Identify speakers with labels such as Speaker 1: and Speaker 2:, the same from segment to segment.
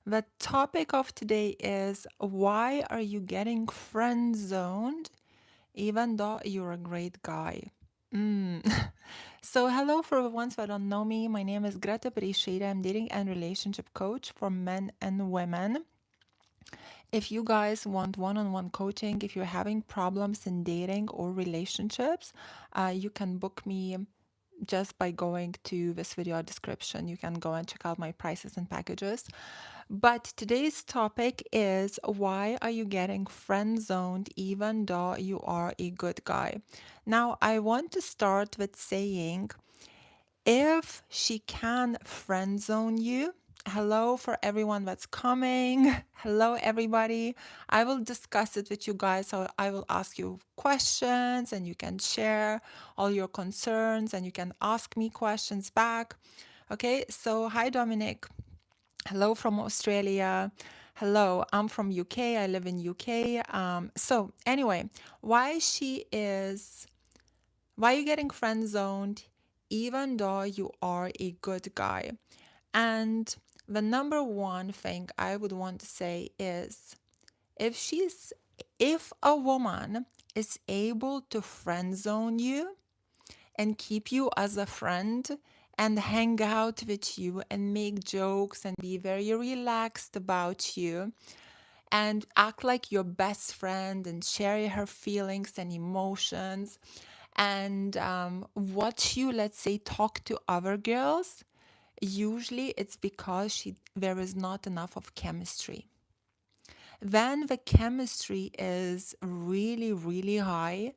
Speaker 1: The topic of today is why are you getting friend zoned even though you're a great guy? Mm. So, hello for the ones that don't know me. My name is Greta Bereisaite. I'm dating and relationship coach for men and women. If you guys want one on one coaching, if you're having problems in dating or relationships, you can book me just by going to this video description. You can go and check out my prices and packages. But today's topic is why are you getting friend zoned even though you are a good guy? Now, I want to start with saying if she can friend zone you, hello for everyone that's coming. Hello, everybody. I will discuss it with you guys. So I will ask you questions and you can share all your concerns and you can ask me questions back. Okay, so hi, Dominic. Hello from Australia. Hello, I'm from UK. I live in UK. So anyway, why are you getting friend zoned even though you are a good guy? And the number one thing I would want to say is if a woman is able to friend zone you and keep you as a friend and hang out with you and make jokes and be very relaxed about you and act like your best friend and share her feelings and emotions and watch you, let's say, talk to other girls, usually it's because there is not enough of chemistry. When the chemistry is really, really high,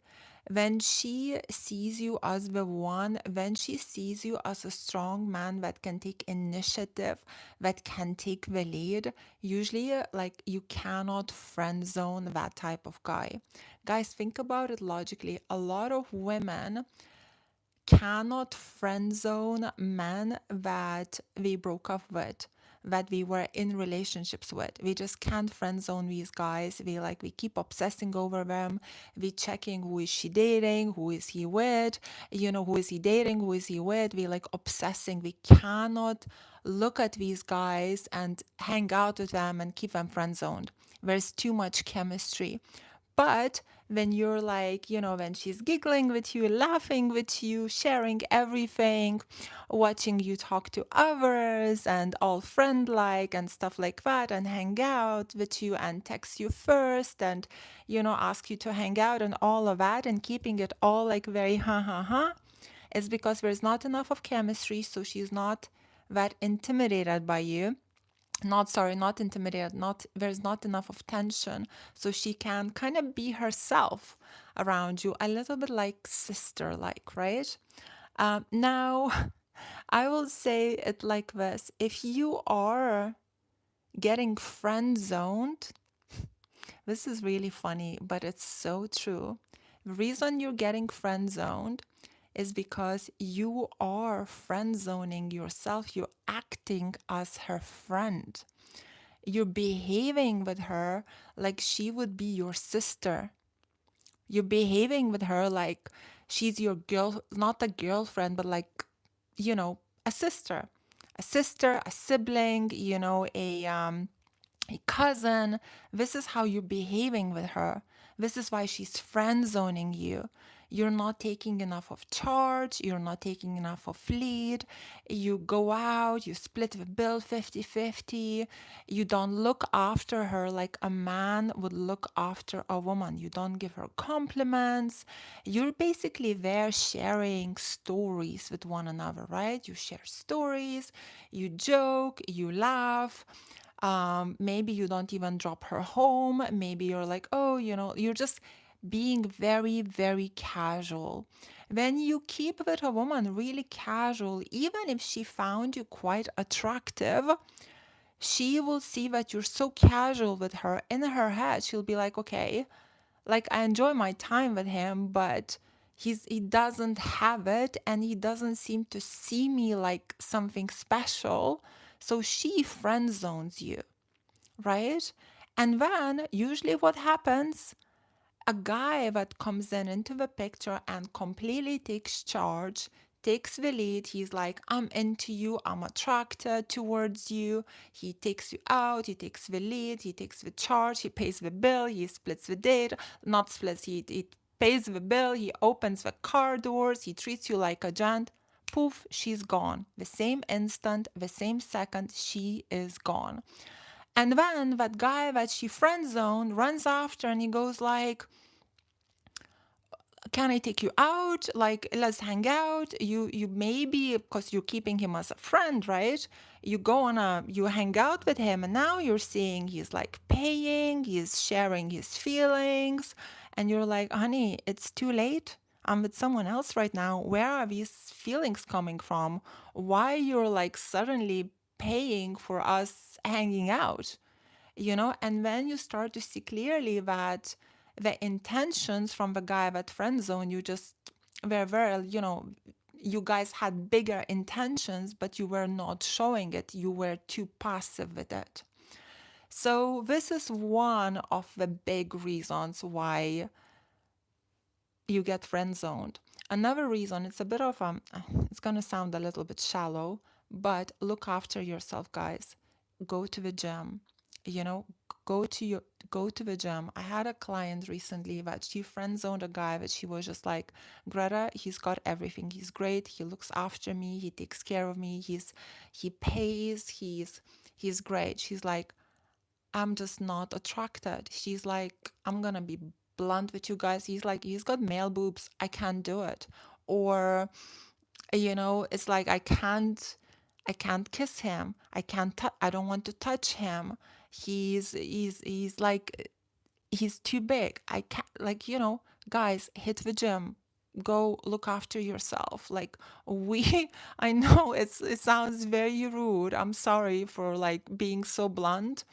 Speaker 1: when she sees you as the one, when she sees you as a strong man that can take initiative, that can take the lead, usually like you cannot friend zone that type of guy. Guys, think about it logically. A lot of women cannot friend zone men that we broke up with, that we were in relationships with. We just can't friend zone these guys. We keep obsessing over them. We checking who is she dating, who is he with, who is he dating, who is he with. We like obsessing. We cannot look at these guys and hang out with them and keep them friend zoned. There's too much chemistry. But when you're like, when she's giggling with you, laughing with you, sharing everything, watching you talk to others and all friend like and stuff like that, and hang out with you and text you first and, ask you to hang out and all of that, and keeping it all like very ha ha ha, is because there's not enough of chemistry. So she's not that intimidated by you, not intimidated, not there's not enough of tension, so she can kind of be herself around you, a little bit like sister like, right? Now I will say it like this: if you are getting friend zoned, this is really funny, but it's so true. The reason you're getting friend zoned is because you are friend zoning yourself. You're acting as her friend. You're behaving with her like she would be your sister. You're behaving with her like she's your girl, not a girlfriend, but like, a sister. A sister, a sibling, a cousin. This is how you're behaving with her. This is why she's friend zoning you. You're not taking enough of charge. You're not taking enough of lead. You go out, you split the bill 50-50. You don't look after her like a man would look after a woman. You don't give her compliments. You're basically there sharing stories with one another, right? You share stories, you joke, you laugh. Maybe you don't even drop her home. Maybe you're like, oh, you're just being very, very casual. When you keep with a woman really casual, even if she found you quite attractive, she will see that you're so casual with her. In her head, she'll be like, okay, like I enjoy my time with him, but he doesn't have it and he doesn't seem to see me like something special. So she friend zones you, right? And then usually what happens, a guy that comes in into the picture and completely takes charge, takes the lead. He's like, I'm into you, I'm attracted towards you. He takes you out, he takes the lead, he takes the charge, he pays the bill, he splits the date, not splits, he pays the bill, he opens the car doors, he treats you like a gent. Poof, she's gone. The same instant, the same second, she is gone. And then that guy that she friend zoned runs after and he goes like, can I take you out? Like, let's hang out. You maybe, because you're keeping him as a friend, right? You hang out with him, and now you're seeing he's like paying, he's sharing his feelings, and you're like, honey, it's too late. I'm with someone else right now. Where are these feelings coming from? Why you're like suddenly paying for us hanging out? And then you start to see clearly that the intentions from the guy that friend zone you just were very, you guys had bigger intentions, but you were not showing it. You were too passive with it. So this is one of the big reasons why you get friend zoned. Another reason, it's a bit of it's gonna sound a little bit shallow, but look after yourself, guys. Go to the gym. You know, go to the gym. I had a client recently that she friend zoned a guy that she was just like, Greta, he's got everything. He's great. He looks after me. He takes care of me. He pays. He's great. She's like, I'm just not attracted. She's like, I'm gonna be blunt with you guys. He's like, he's got male boobs. I can't do it. Or, it's like I can't kiss him. I don't want to touch him. He's like, he's too big. I can't, like, guys, hit the gym. Go look after yourself. Like, I know it sounds very rude. I'm sorry for like being so blunt,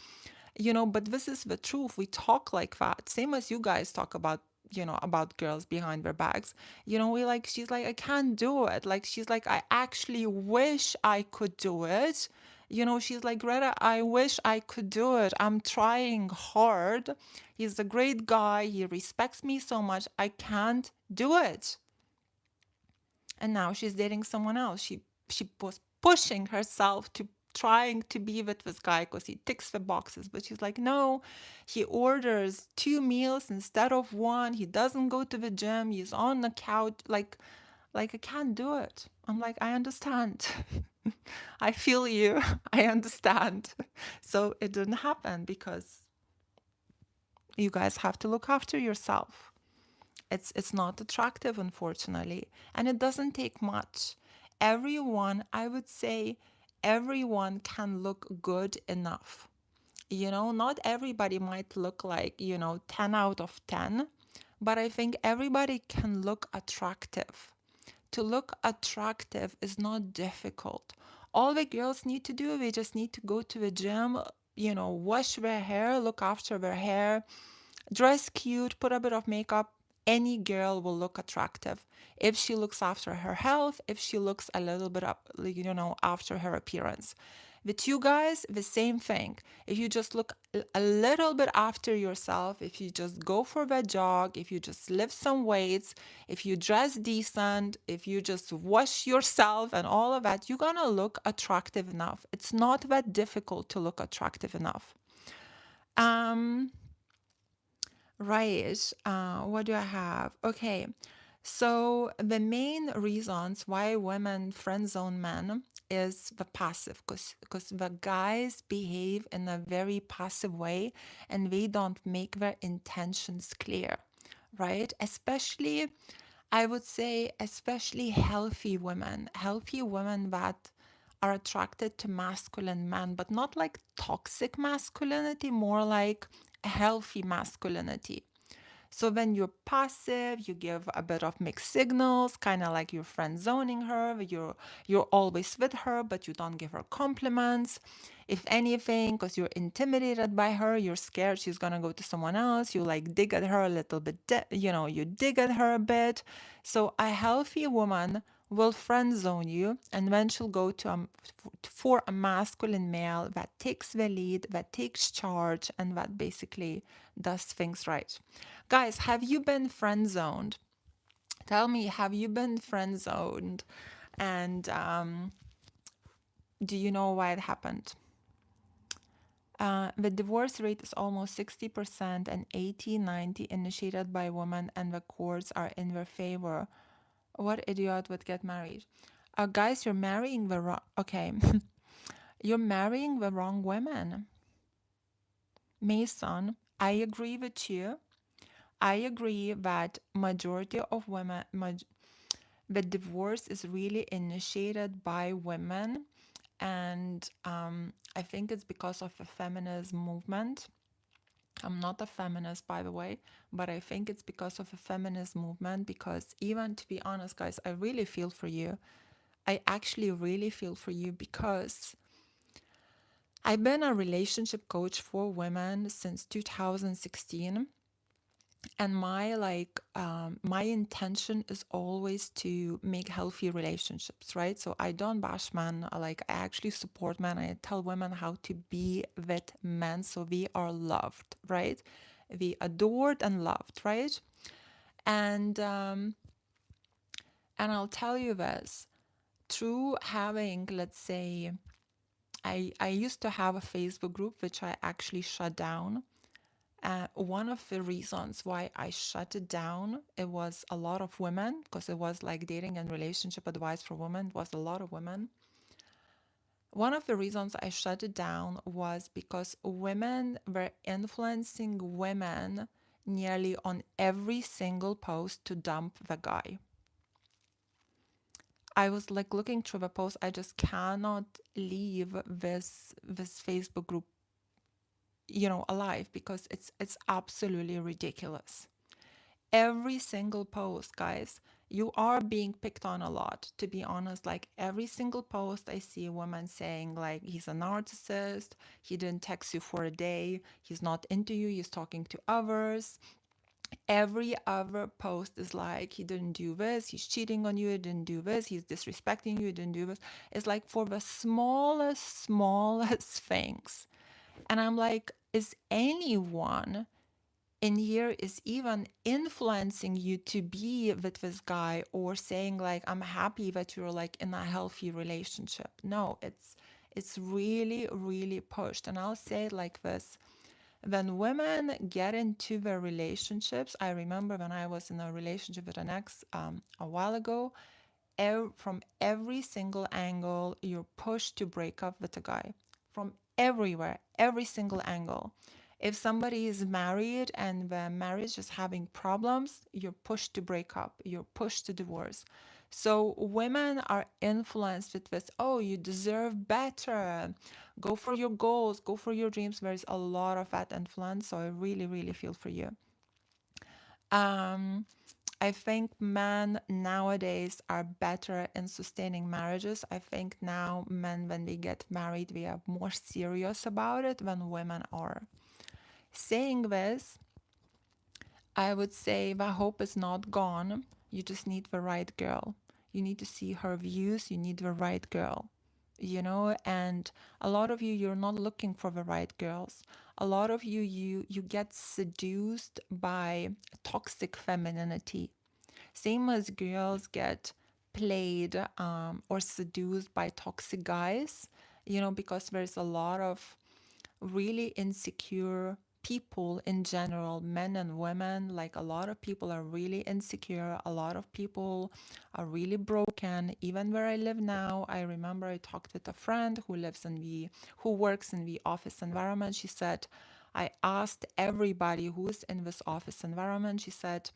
Speaker 1: but this is the truth. We talk like that, same as you guys talk about, about girls behind their backs. She's like, I can't do it. Like, she's like, I actually wish I could do it. She's like, Greta, I wish I could do it. I'm trying hard. He's a great guy. He respects me so much. I can't do it. And now she's dating someone else. She was pushing herself to trying to be with this guy because he ticks the boxes, but she's like, no, he orders 2 meals instead of one. He doesn't go to the gym. He's on the couch. Like I can't do it. I'm like, I understand. I feel you. I understand. So it didn't happen because you guys have to look after yourself. It's not attractive, unfortunately, and it doesn't take much. I would say everyone can look good enough. Not everybody might look like, 10 out of 10, but I think everybody can look attractive. To look attractive is not difficult. All the girls need to do, they just need to go to the gym, wash their hair, look after their hair, dress cute, put a bit of makeup. Any girl will look attractive if she looks after her health, if she looks a little bit up, after her appearance. With you guys, the same thing. If you just look a little bit after yourself, if you just go for the jog, if you just lift some weights, if you dress decent, if you just wash yourself and all of that, you're gonna look attractive enough. It's not that difficult to look attractive enough. Right. What do I have? Okay. So the main reasons why women friend zone men is the passive, because the guys behave in a very passive way and they don't make their intentions clear, right? Especially, I would say, especially healthy women that are attracted to masculine men, but not like toxic masculinity, more like healthy masculinity. So when you're passive, you give a bit of mixed signals, kind of like you're friend zoning her. You're always with her, but you don't give her compliments. If anything, because you're intimidated by her, you're scared she's gonna go to someone else. You like dig at her a little bit, you dig at her a bit. So a healthy woman will friend zone you, and then she'll go to for a masculine male that takes the lead, that takes charge, and that basically does things right. Guys, have you been friend zoned? Tell me, have you been friend zoned? And do you know why it happened? The divorce rate is almost 60% and 80-90 initiated by women, and the courts are in their favor. What idiot would get married? Guys, you're marrying the wrong... Okay. You're marrying the wrong women. Mason, I agree with you. I agree that majority of women... the divorce is really initiated by women, and I think it's because of the feminist movement. I'm not a feminist, by the way, but I think it's because of a feminist movement, because even, to be honest, guys, I really feel for you. I actually really feel for you, because I've been a relationship coach for women since 2016, and my intention is always to make healthy relationships, right? So I don't bash men. Like, I actually support men. I tell women how to be with men so we are loved, right? We adored and loved, right? And I'll tell you this, through having, let's say, I used to have a Facebook group which I actually shut down. One of the reasons why I shut it down, it was a lot of women, because it was like dating and relationship advice for women. It was a lot of women. One of the reasons I shut it down was because women were influencing women nearly on every single post to dump the guy. I was like looking through the post. I just cannot leave this Facebook group, alive, because it's absolutely ridiculous. Every single post, guys, you are being picked on a lot, to be honest. Like, every single post I see a woman saying, like, he's a narcissist, he didn't text you for a day, he's not into you, he's talking to others. Every other post is like, he didn't do this, he's cheating on you, he didn't do this, he's disrespecting you, he didn't do this. It's like for the smallest things. And I'm like, is anyone in here is even influencing you to be with this guy, or saying like, I'm happy that you're like in a healthy relationship? No, it's really, really pushed. And I'll say it like this: when women get into their relationships, I remember when I was in a relationship with an ex a while ago, from every single angle, you're pushed to break up with a guy. From everywhere, every single angle. If somebody is married and the marriage is having problems, you're pushed to break up, you're pushed to divorce. So women are influenced with this, oh, you deserve better, go for your goals, go for your dreams. There's a lot of that influence, so I really, really feel for you. Um, I think men nowadays are better in sustaining marriages. I think now men, when they get married, they are more serious about it than women are. Saying this, I would say the hope is not gone. You just need the right girl. You need to see her views. You need the right girl, and a lot of you, you're not looking for the right girls. A lot of you, you get seduced by toxic femininity. Same as girls get played or seduced by toxic guys, because there's a lot of really insecure people in general, men and women. Like, a lot of people are really insecure. A lot of people are really broken. Even where I live now, I remember I talked with a friend who works in the office environment. She said, I asked everybody who's in this office environment, she said,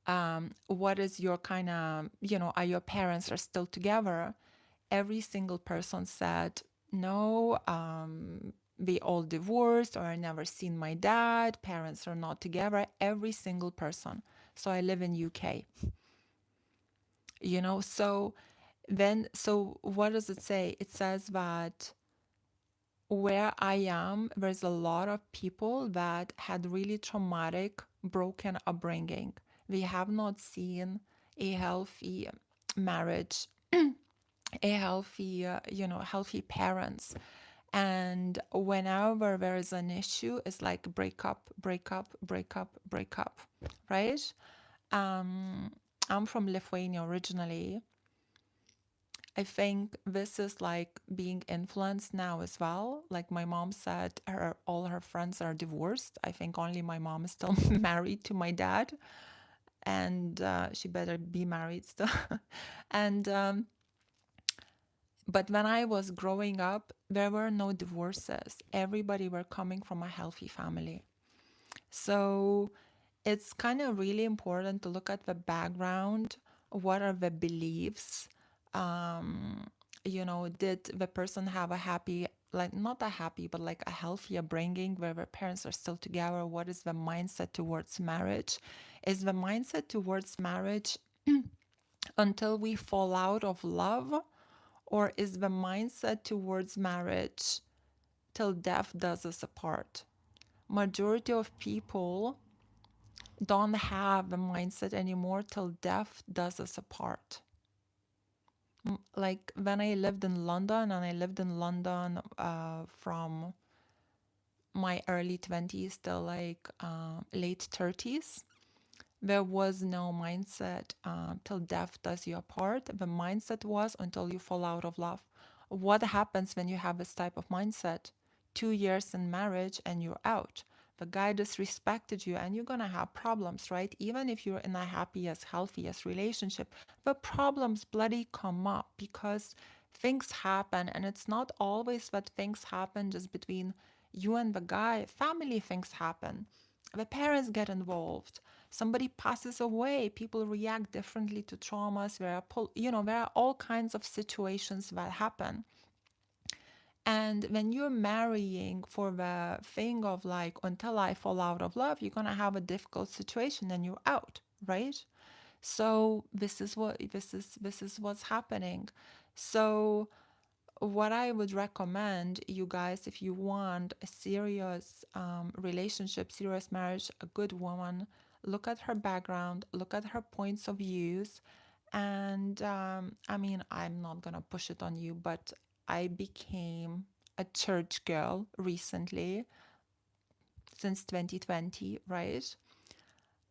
Speaker 1: what is your kind of, are your parents are still together? Every single person said, no, they all divorced, or I never seen my dad, parents are not together. Every single person. So I live in UK, so what does it say? It says that where I am, there's a lot of people that had really traumatic, broken upbringing. They have not seen a healthy marriage, a healthy, healthy parents. And whenever there is an issue, it's like break up, break up, break up, break up, right? I'm from Lithuania originally, I think this is like being influenced now as well. Like my mom said, all her friends are divorced. I think only my mom is still married to my dad, and she better be married still. and But when I was growing up, there were no divorces. Everybody were coming from a healthy family. So it's kind of really important to look at the background. What are the beliefs? Um, did the person have a happy, like not a happy, but like a healthy upbringing where their parents are still together? What is the mindset towards marriage? Is the mindset towards marriage until we fall out of love? Or is the mindset towards marriage till death does us apart? Majority of people don't have the mindset anymore till death does us apart. Like when I lived in London, and I lived in London from my early 20s till like late 30s, there was no mindset till death does you apart. The mindset was until you fall out of love. What happens when you have this type of mindset? 2 years in marriage and you're out. The guy disrespected you and you're gonna have problems, right? Even if you're in a happiest, healthiest relationship, the problems bloody come up because things happen, and it's not always that things happen just between you and the guy. Family things happen. The parents get involved. Somebody passes away. People react differently to traumas. There are all kinds of situations that happen. And when you're marrying for the thing of like, until I fall out of love, you're gonna have a difficult situation and you're out, right? So this is what's happening. So what I would recommend you guys, if you want a serious relationship, serious marriage, a good woman, look at her background, look at her points of views. And I mean, I'm not gonna push it on you, but I became a church girl recently, since 2020, right?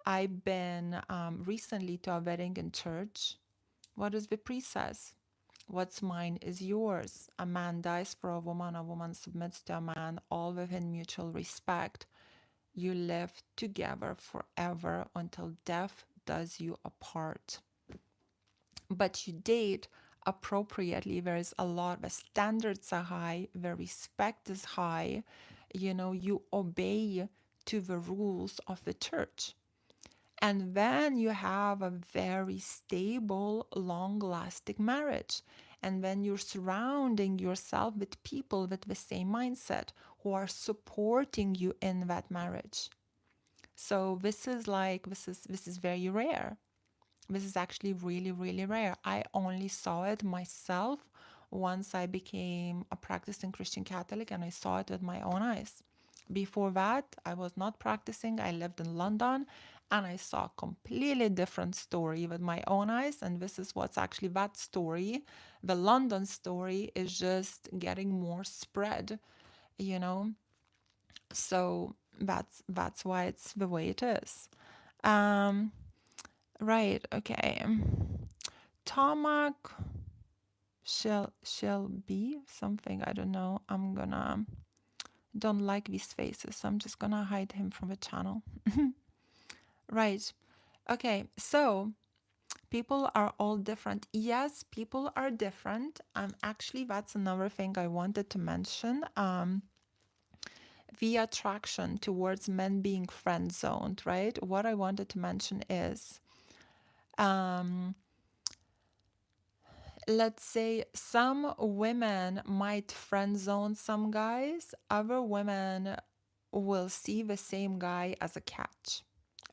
Speaker 1: I've been recently to a wedding in church. What does the priest says? What's mine is yours. A man dies for a woman submits to a man, all within mutual respect. You live together forever until death does you apart. But you date appropriately. There is a lot, the standards are high, the respect is high. You obey to the rules of the church. And then you have a very stable, long lasting marriage. And then you're surrounding yourself with people with the same mindset who are supporting you in that marriage. So this is very rare. This is actually really, really rare. I only saw it myself once I became a practicing Christian Catholic, and I saw it with my own eyes. Before that, I was not practicing. I lived in London and I saw a completely different story with my own eyes. And this is what's actually that story. The London story is just getting more spread, you know? So that's why it's the way it is. Um, right, okay. Tarmac shall be something, I don't know. Don't like these faces, so I'm just gonna hide him from the channel. Right. Okay, so people are all different. Yes, people are different. Actually, that's another thing I wanted to mention. The attraction towards men being friend zoned, right? What I wanted to mention is, um, let's say some women might friend zone some guys, other women will see the same guy as a catch,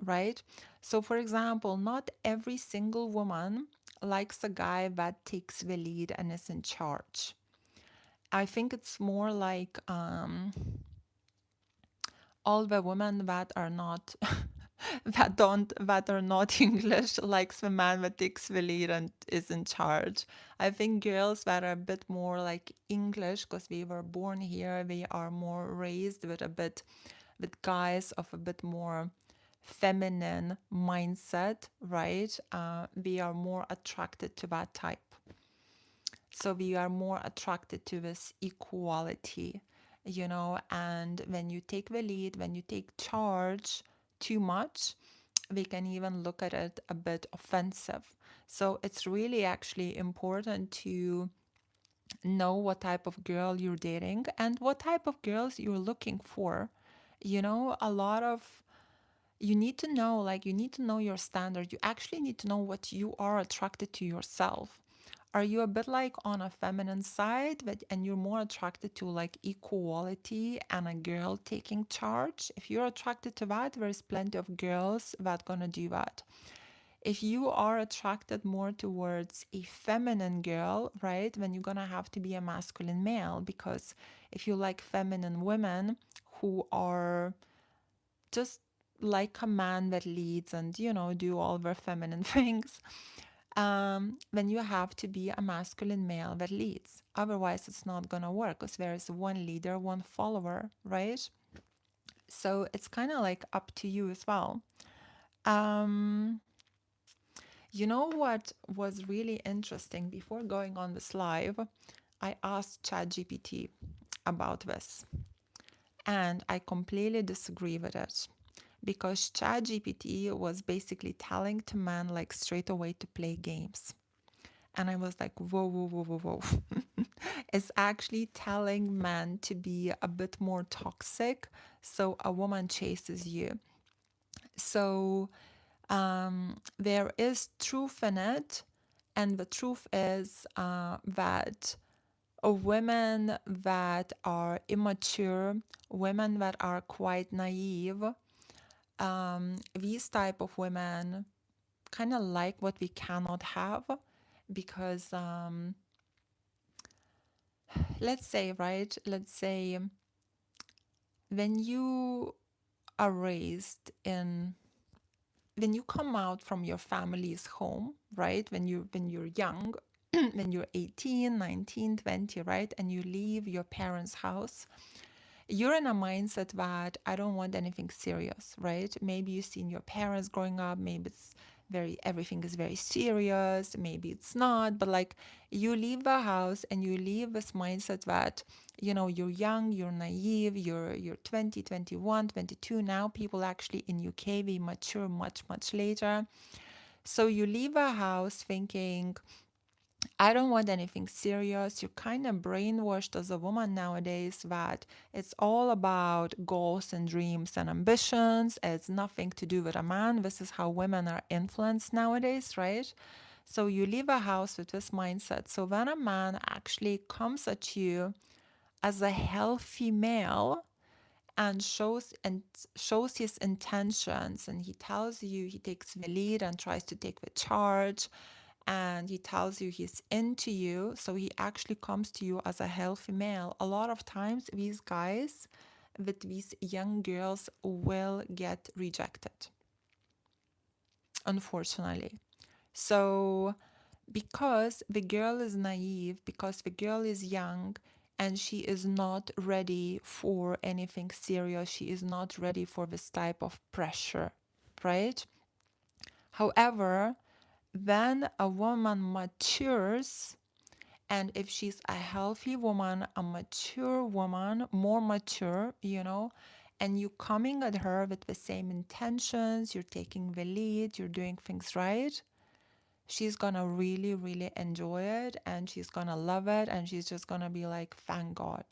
Speaker 1: right? So, for example, not every single woman likes a guy that takes the lead and is in charge. I think it's more like all the women that are not that are not English likes the man that takes the lead and is in charge. I think girls that are a bit more like English because we were born here, they are more raised with guys of a bit more feminine mindset, right? We are more attracted to that type. So we are more attracted to this equality, and when you take the lead, when you take charge too much, we can even look at it a bit offensive. So it's really actually important to know what type of girl you're dating and what type of girls you're looking for. A lot of you need to know, like, you need to know your standard. You actually need to know what you are attracted to yourself. Are you a bit like on a feminine side, and you're more attracted to like equality and a girl taking charge? If you're attracted to that, there's plenty of girls that gonna do that. If you are attracted more towards a feminine girl, right, then you're gonna have to be a masculine male, because if you like feminine women who are just like a man that leads and, do all their feminine things, then you have to be a masculine male that leads. Otherwise, it's not gonna work, because there is one leader, one follower, right? So it's kind of like up to you as well. Um, you know what was really interesting? Before going on this live, I asked ChatGPT about this, and I completely disagree with it, because ChatGPT was basically telling to men like straight away to play games. And I was like, whoa, whoa, whoa, whoa, whoa. It's actually telling men to be a bit more toxic so a woman chases you. So there is truth in it. And the truth is that women that are immature, women that are quite naive, these type of women kind of like what we cannot have, because let's say, right, let's say when you are raised in when you come out from your family's home, right, when you're young, when you're 18, 19, 20, right, and you leave your parents' house, you're in a mindset that I don't want anything serious, right? Maybe you've seen your parents growing up, maybe everything is very serious, maybe it's not, but like you leave the house and you leave this mindset that, you're young, you're naive, you're 20, 21, 22. Now people actually in UK, they mature much, much later. So you leave a house thinking, I don't want anything serious. You're kind of brainwashed as a woman nowadays that it's all about goals and dreams and ambitions. It's nothing to do with a man. This is how women are influenced nowadays, right? So you leave a house with this mindset. So when a man actually comes at you as a healthy male and shows his intentions, and he tells you he takes the lead and tries to take the charge, and he tells you he's into you, so he actually comes to you as a healthy male. A lot of times these guys with these young girls will get rejected, unfortunately. So because the girl is naive, because the girl is young, and she is not ready for anything serious, she is not ready for this type of pressure, right? However, when a woman matures, and if she's a healthy woman, a mature woman, more mature, and you coming at her with the same intentions, you're taking the lead, you're doing things right, she's gonna really, really enjoy it, and she's gonna love it, and she's just gonna be like, thank God.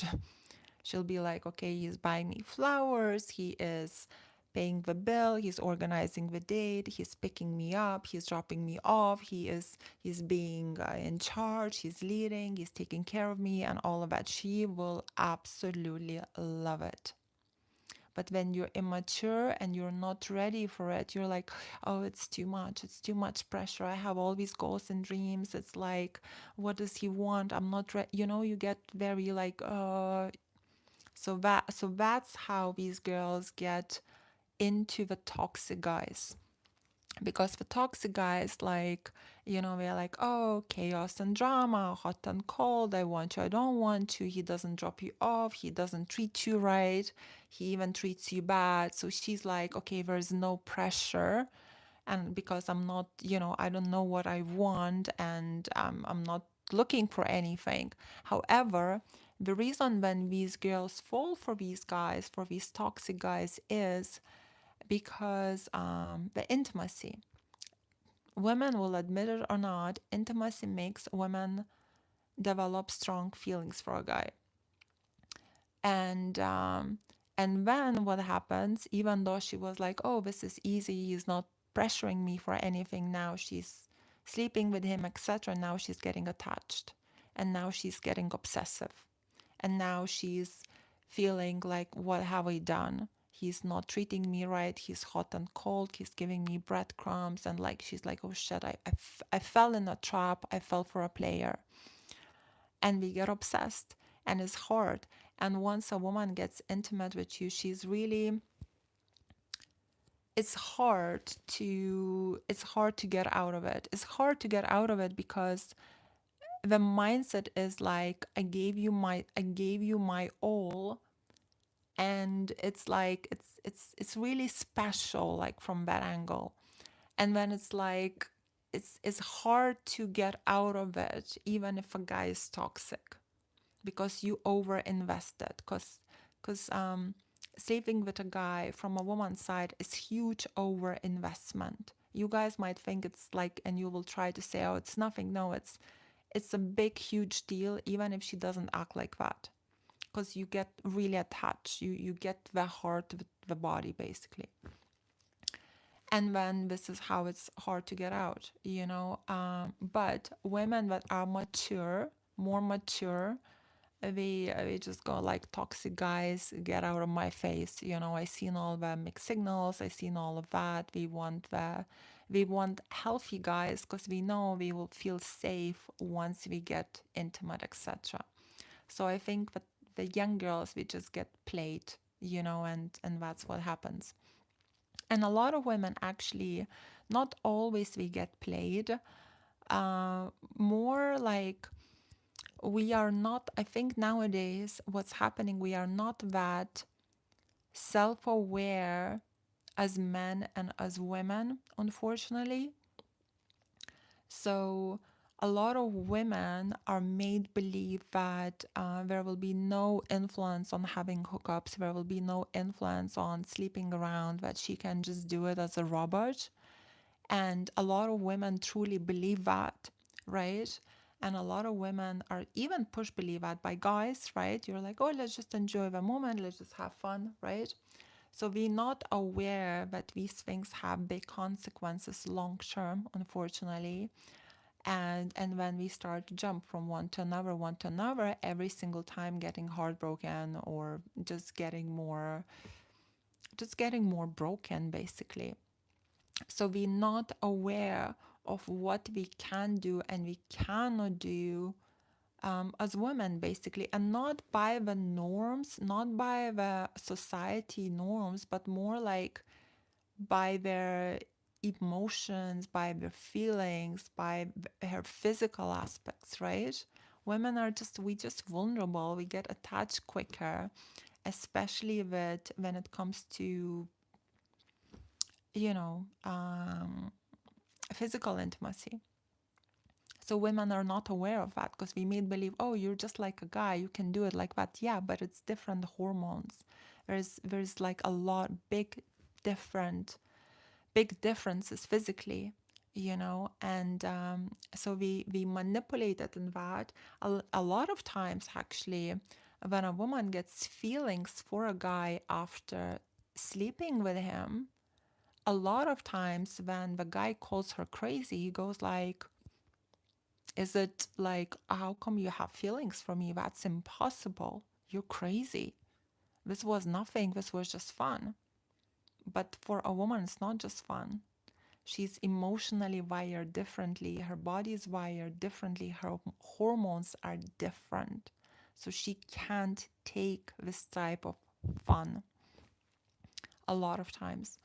Speaker 1: She'll be like, okay, he's buying me flowers, he is paying the bill, he's organizing the date, he's picking me up, he's dropping me off, he's being in charge, he's leading, he's taking care of me, and all of that. She will absolutely love it. But when you're immature and you're not ready for it, you're like, oh, it's too much. It's too much pressure. I have all these goals and dreams. It's like, what does he want? I'm not ready. You get very like, so that's how these girls get into the toxic guys. Because the toxic guys, like, they're like, oh, chaos and drama, hot and cold, I want you, I don't want you, he doesn't drop you off, he doesn't treat you right, he even treats you bad. So she's like, okay, there's no pressure. And because I'm not, I don't know what I want, and I'm not looking for anything. However, the reason when these girls fall for these guys, for these toxic guys, is because the intimacy. Women will admit it or not, intimacy makes women develop strong feelings for a guy. And then what happens, even though she was like, oh, this is easy, he's not pressuring me for anything, now she's sleeping with him, etc. Now she's getting attached. And now she's getting obsessive. And now she's feeling like, what have I done? He's not treating me right. He's hot and cold. He's giving me breadcrumbs. And like, she's like, oh shit, I fell in a trap. I fell for a player. And we get obsessed, and it's hard. And once a woman gets intimate with you, she's really, it's hard to get out of it. It's hard to get out of it because the mindset is like, I gave you my all, and it's like it's really special, like from that angle. And then it's like it's hard to get out of it even if a guy is toxic, because you over invested. Because sleeping with a guy from a woman's side is huge over investment. You guys might think it's like, and you will try to say, oh, it's nothing. No, it's a big huge deal, even if she doesn't act like that, because you get really attached. You get the heart with the body, basically. And then this is how it's hard to get out, you know. But women that are mature, more mature, they just go like, toxic guys, get out of my face. You know, I seen all the mixed signals. I seen all of that. We want healthy guys because we know we will feel safe once we get intimate, etc. So I think that the young girls, we just get played, you know, and that's what happens. And a lot of women actually, not always we get played. More like, we are not, I think nowadays what's happening, we are not that self-aware as men and as women, unfortunately. So a lot of women are made believe that there will be no influence on having hookups, there will be no influence on sleeping around, that she can just do it as a robot. And a lot of women truly believe that, right? And a lot of women are even push believe that by guys, right? You're like, oh, let's just enjoy the moment, let's just have fun, right? So we're not aware that these things have big consequences long term, unfortunately. And when we start to jump from one to another, every single time getting heartbroken, or just getting more broken, basically. So we're not aware of what we can do and we cannot do, as women, basically, and not by the norms, not by the society norms, but more like by their emotions, by their feelings, by her physical aspects, right? Women are just vulnerable. We get attached quicker, especially with when it comes to, you know, physical intimacy. So women are not aware of that because we made believe, oh, you're just like a guy, you can do it like that. Yeah, but it's different hormones. There's like a lot different big differences physically, you know. And so we manipulate it in that. A lot of times, actually, when a woman gets feelings for a guy after sleeping with him, a lot of times when the guy calls her crazy, he goes like, is it like, how come you have feelings for me? That's impossible. You're crazy. This was nothing. This was just fun. But for a woman, it's not just fun. She's emotionally wired differently. Her body is wired differently. Her hormones are different. So she can't take this type of fun a lot of times.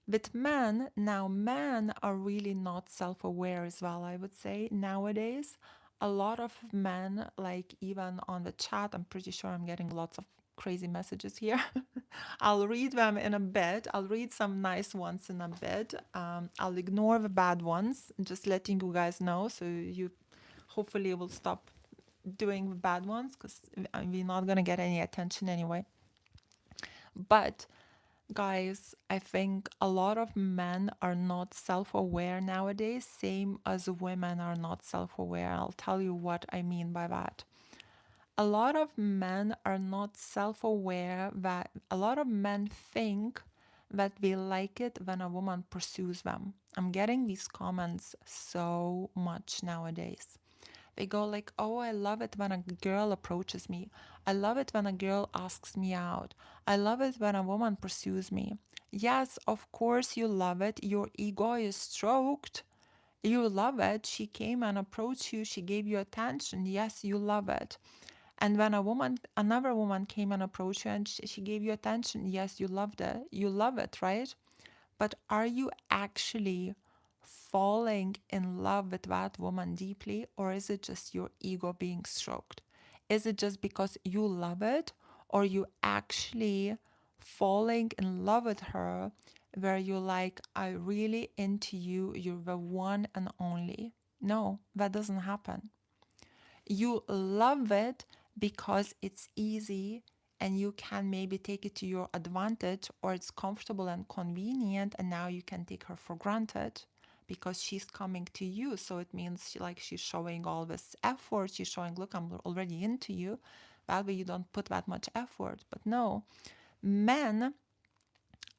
Speaker 1: With men, now men are really not self-aware as well, I would say. Nowadays, a lot of men, like even on the chat, I'm pretty sure I'm getting lots of crazy messages here. I'll read them in a bit. I'll read some nice ones in a bit. I'll ignore the bad ones, just letting you guys know, so you hopefully will stop doing the bad ones, because we're not going to get any attention anyway. But guys, I think a lot of men are not self-aware nowadays, same as women are not self-aware. I'll tell you what I mean by that. A lot of men are not self-aware, that a lot of men think that they like it when a woman pursues them. I'm getting these comments so much nowadays. They go like, "Oh, I love it when a girl approaches me. I love it when a girl asks me out. I love it when a woman pursues me." Yes, of course you love it. Your ego is stroked. You love it. She came and approached you. She gave you attention. Yes, you love it. And when another woman came and approached you and she gave you attention, yes, you loved it. You love it, right? But are you actually falling in love with that woman deeply, or is it just your ego being stroked? Is it just because you love it, or you actually falling in love with her where you're like, I really into you, you're the one and only? No, that doesn't happen. You love it because it's easy and you can maybe take it to your advantage, or it's comfortable and convenient, and now you can take her for granted because she's coming to you. So it means she's showing all this effort. She's showing, look, I'm already into you. That way you don't put that much effort. But no, men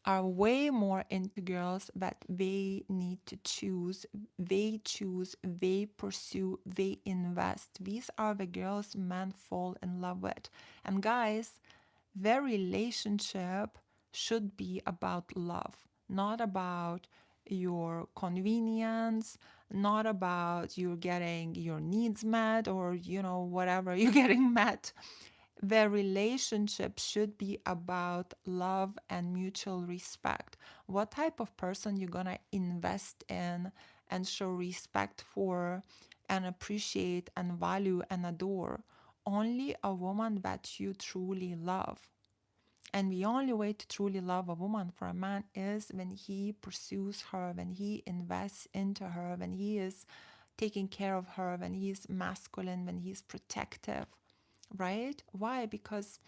Speaker 1: are way more into girls that they need to choose, they pursue, they invest. These are the girls men fall in love with. And guys, their relationship should be about love, not about your convenience, not about you getting your needs met, or whatever you're getting met. Their relationship should be about love and mutual respect. What type of person you're gonna invest in and show respect for and appreciate and value and adore? Only a woman that you truly love. And the only way to truly love a woman for a man is when he pursues her, when he invests into her, when he is taking care of her, when he's masculine, when he's protective, right? Why? Because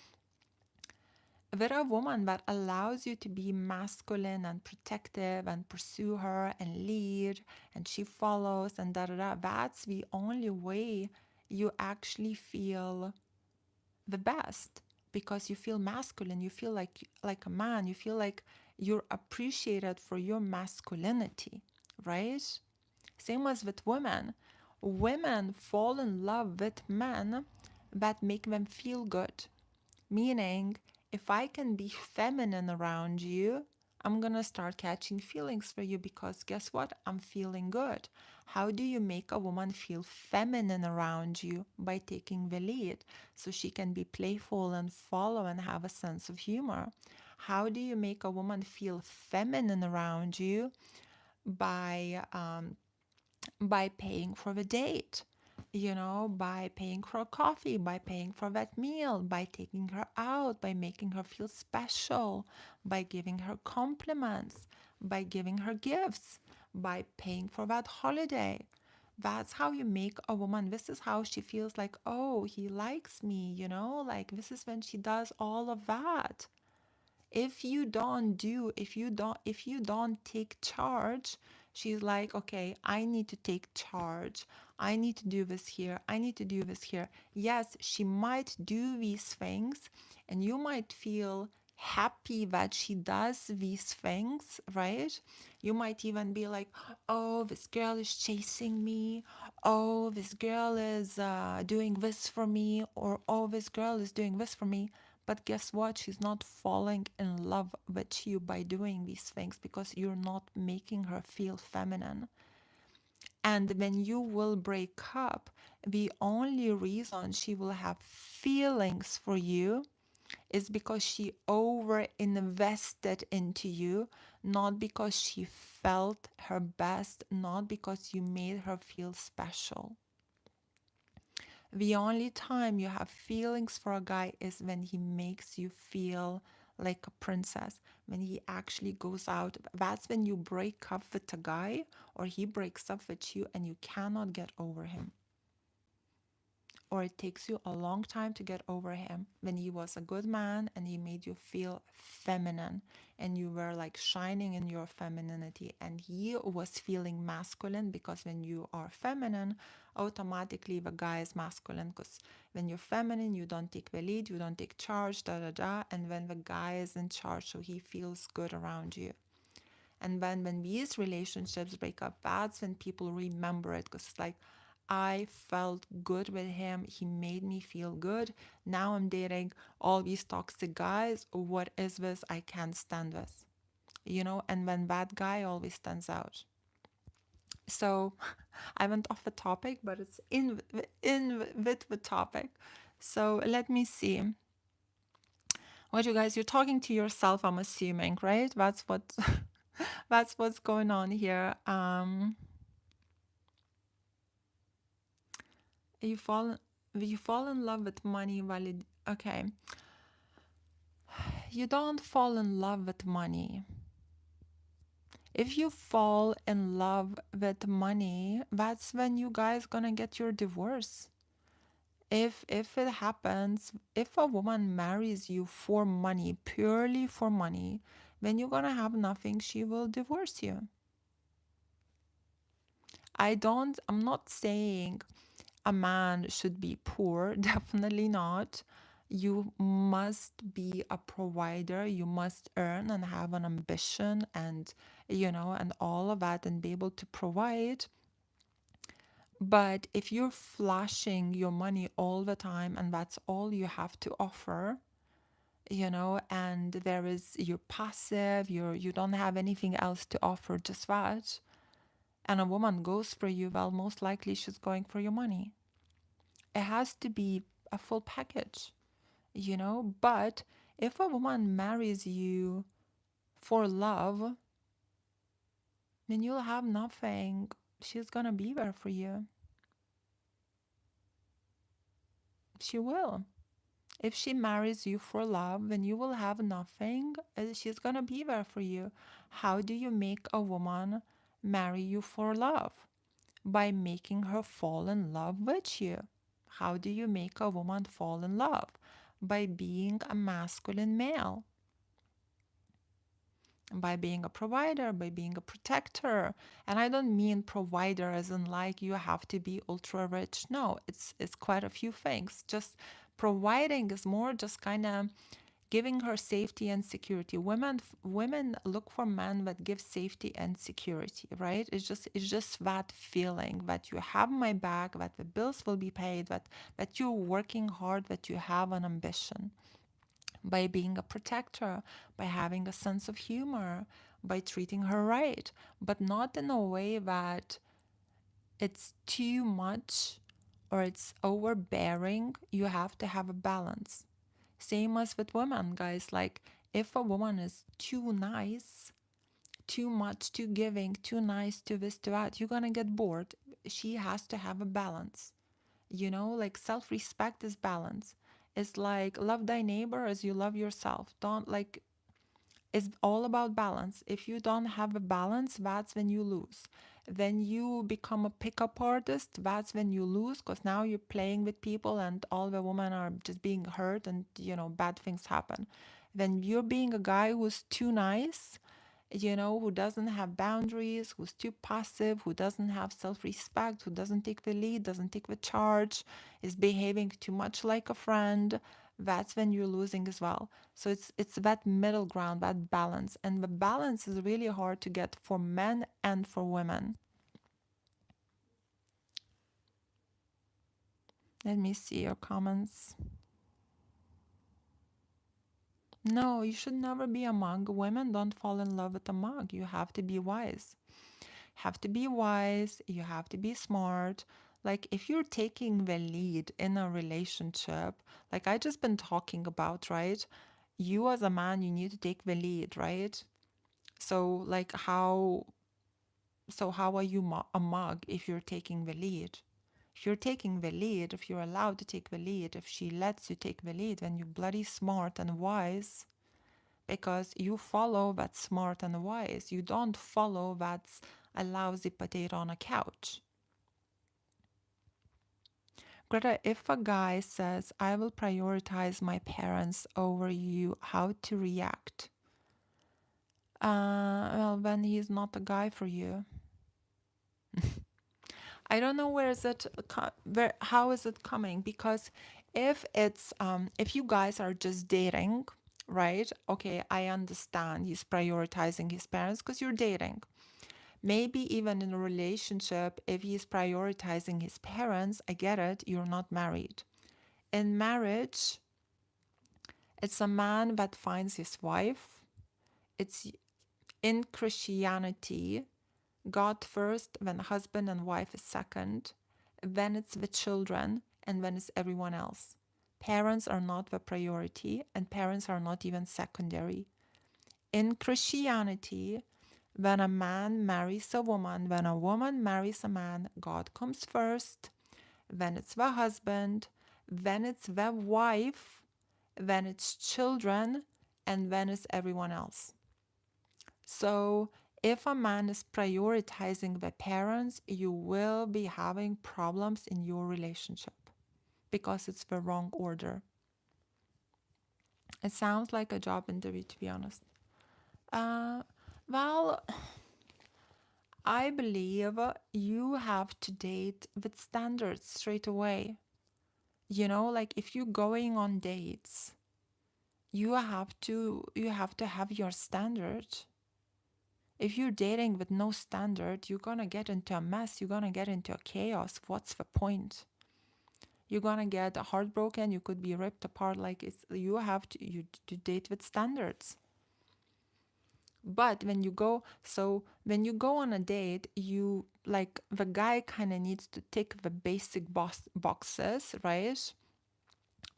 Speaker 1: with a woman that allows you to be masculine and protective and pursue her and lead, and she follows and da da da, that's the only way you actually feel the best, because you feel masculine, you feel like a man, you feel like you're appreciated for your masculinity, right? Same as with women. Women fall in love with men that make them feel good. Meaning, if I can be feminine around you, I'm gonna start catching feelings for you, because guess what? I'm feeling good. How do you make a woman feel feminine around you? By taking the lead, so she can be playful and follow and have a sense of humor. How do you make a woman feel feminine around you? By paying for the date, by paying for a coffee, by paying for that meal, by taking her out, by making her feel special, by giving her compliments, by giving her gifts, by paying for that holiday. That's how you make a woman. This is how she feels like, oh, he likes me, like this is when she does all of that. If you don't take charge, she's like, okay, I need to take charge, I need to do this here, I need to do this here. Yes, she might do these things, and you might feel happy that she does these things, right? You might even be like, oh, this girl is chasing me, oh, this girl is doing this for me, or oh, this girl is doing this for me. But guess what? She's not falling in love with you by doing these things, because you're not making her feel feminine. And when you will break up, the only reason she will have feelings for you is because she over invested into you, not because she felt her best, not because you made her feel special. The only time you have feelings for a guy is when he makes you feel like a princess, when he actually goes out. That's when you break up with a guy or he breaks up with you and you cannot get over him. Or it takes you a long time to get over him when he was a good man and he made you feel feminine and you were like shining in your femininity, and he was feeling masculine, because when you are feminine, automatically the guy is masculine, because when you're feminine, you don't take the lead, you don't take charge, da da da, and when the guy is in charge, so he feels good around you. And then when these relationships break up, that's when people remember it, because it's like, I felt good with him. He made me feel good. Now I'm dating all these toxic guys. What is this? I can't stand this. And when that guy always stands out. So I went off the topic, but it's in with the topic. So let me see. What you guys, you're talking to yourself, I'm assuming, right? That's what that's what's going on here. You fall you fall in love with money valid. Okay, you don't fall in love with money. If you fall in love with money, that's when you guys gonna get your divorce. If it happens, if a woman marries you for money, purely for money, then you're gonna have nothing, she will divorce you. I'm not saying a man should be poor, definitely not. You must be a provider, you must earn and have an ambition, and all of that, and be able to provide. But if you're flashing your money all the time and that's all you have to offer, and you're passive, you don't have anything else to offer, just that, and a woman goes for you, well, most likely she's going for your money. It has to be a full package. But if a woman marries you for love, then you'll have nothing. She's gonna be there for you. She will. If she marries you for love, then you will have nothing. She's gonna be there for you. How do you make a woman marry you for love? By making her fall in love with you. How do you make a woman fall in love? By being a masculine male, by being a provider, by being a protector. And I don't mean provider as in like you have to be ultra rich. No, it's quite a few things. Just providing is more just kind of giving her safety and security. Women look for men that give safety and security, right? It's just that feeling that you have my back, that the bills will be paid, that you're working hard, that you have an ambition. By being a protector, by having a sense of humor, by treating her right, but not in a way that it's too much or it's overbearing. You have to have a balance. Same as with women, guys. Like, if a woman is too nice, too much, too giving, too nice, too this, too that, you're gonna get bored. She has to have a balance. Like self respect is balance. It's like love thy neighbor as you love yourself. Don't like, it's all about balance. If you don't have a balance, that's when you lose. Then you become a pickup artist, that's when you lose, because now you're playing with people and all the women are just being hurt and bad things happen. Then you're being a guy who's too nice, who doesn't have boundaries, who's too passive, who doesn't have self respect, who doesn't take the lead, doesn't take the charge, is behaving too much like a friend. That's when you're losing as well. So it's that middle ground, that balance. And the balance is really hard to get for men and for women. Let me see your comments. No, you should never be a mug. Women don't fall in love with a mug. You have to be wise. Have to be wise, you have to be smart. Like, if you're taking the lead in a relationship, like I just been talking about, right? You as a man, you need to take the lead, right? So like how are you a mug if you're taking the lead? If you're taking the lead, if you're allowed to take the lead, if she lets you take the lead, then you're bloody smart and wise, because you follow that's smart and wise. You don't follow that's a lousy potato on a couch. Greta, if a guy says, I will prioritize my parents over you, how to react? Well, then he's not a guy for you. I don't know where is it, how is it coming? Because if you guys are just dating, right? Okay, I understand he's prioritizing his parents because you're dating. Maybe even in a relationship, if he's prioritizing his parents, I get it, you're not married. In marriage, it's a man that finds his wife. It's in Christianity, God first, then husband and wife is second, then it's the children, and then it's everyone else. Parents are not the priority, and parents are not even secondary. In Christianity, when a man marries a woman, when a woman marries a man, God comes first, then it's the husband, then it's the wife, then it's children, and then it's everyone else. So if a man is prioritizing the parents, you will be having problems in your relationship because it's the wrong order. It sounds like a job interview, to be honest. Well, I believe you have to date with standards straight away. You know, like if you're going on dates, you have to have your standard. If you're dating with no standard, you're gonna get into a mess. You're gonna get into a chaos. What's the point? You're gonna get heartbroken. You could be ripped apart. Like you have to date with standards. But when you go on a date, you like the guy kind of needs to tick the basic boxes, right?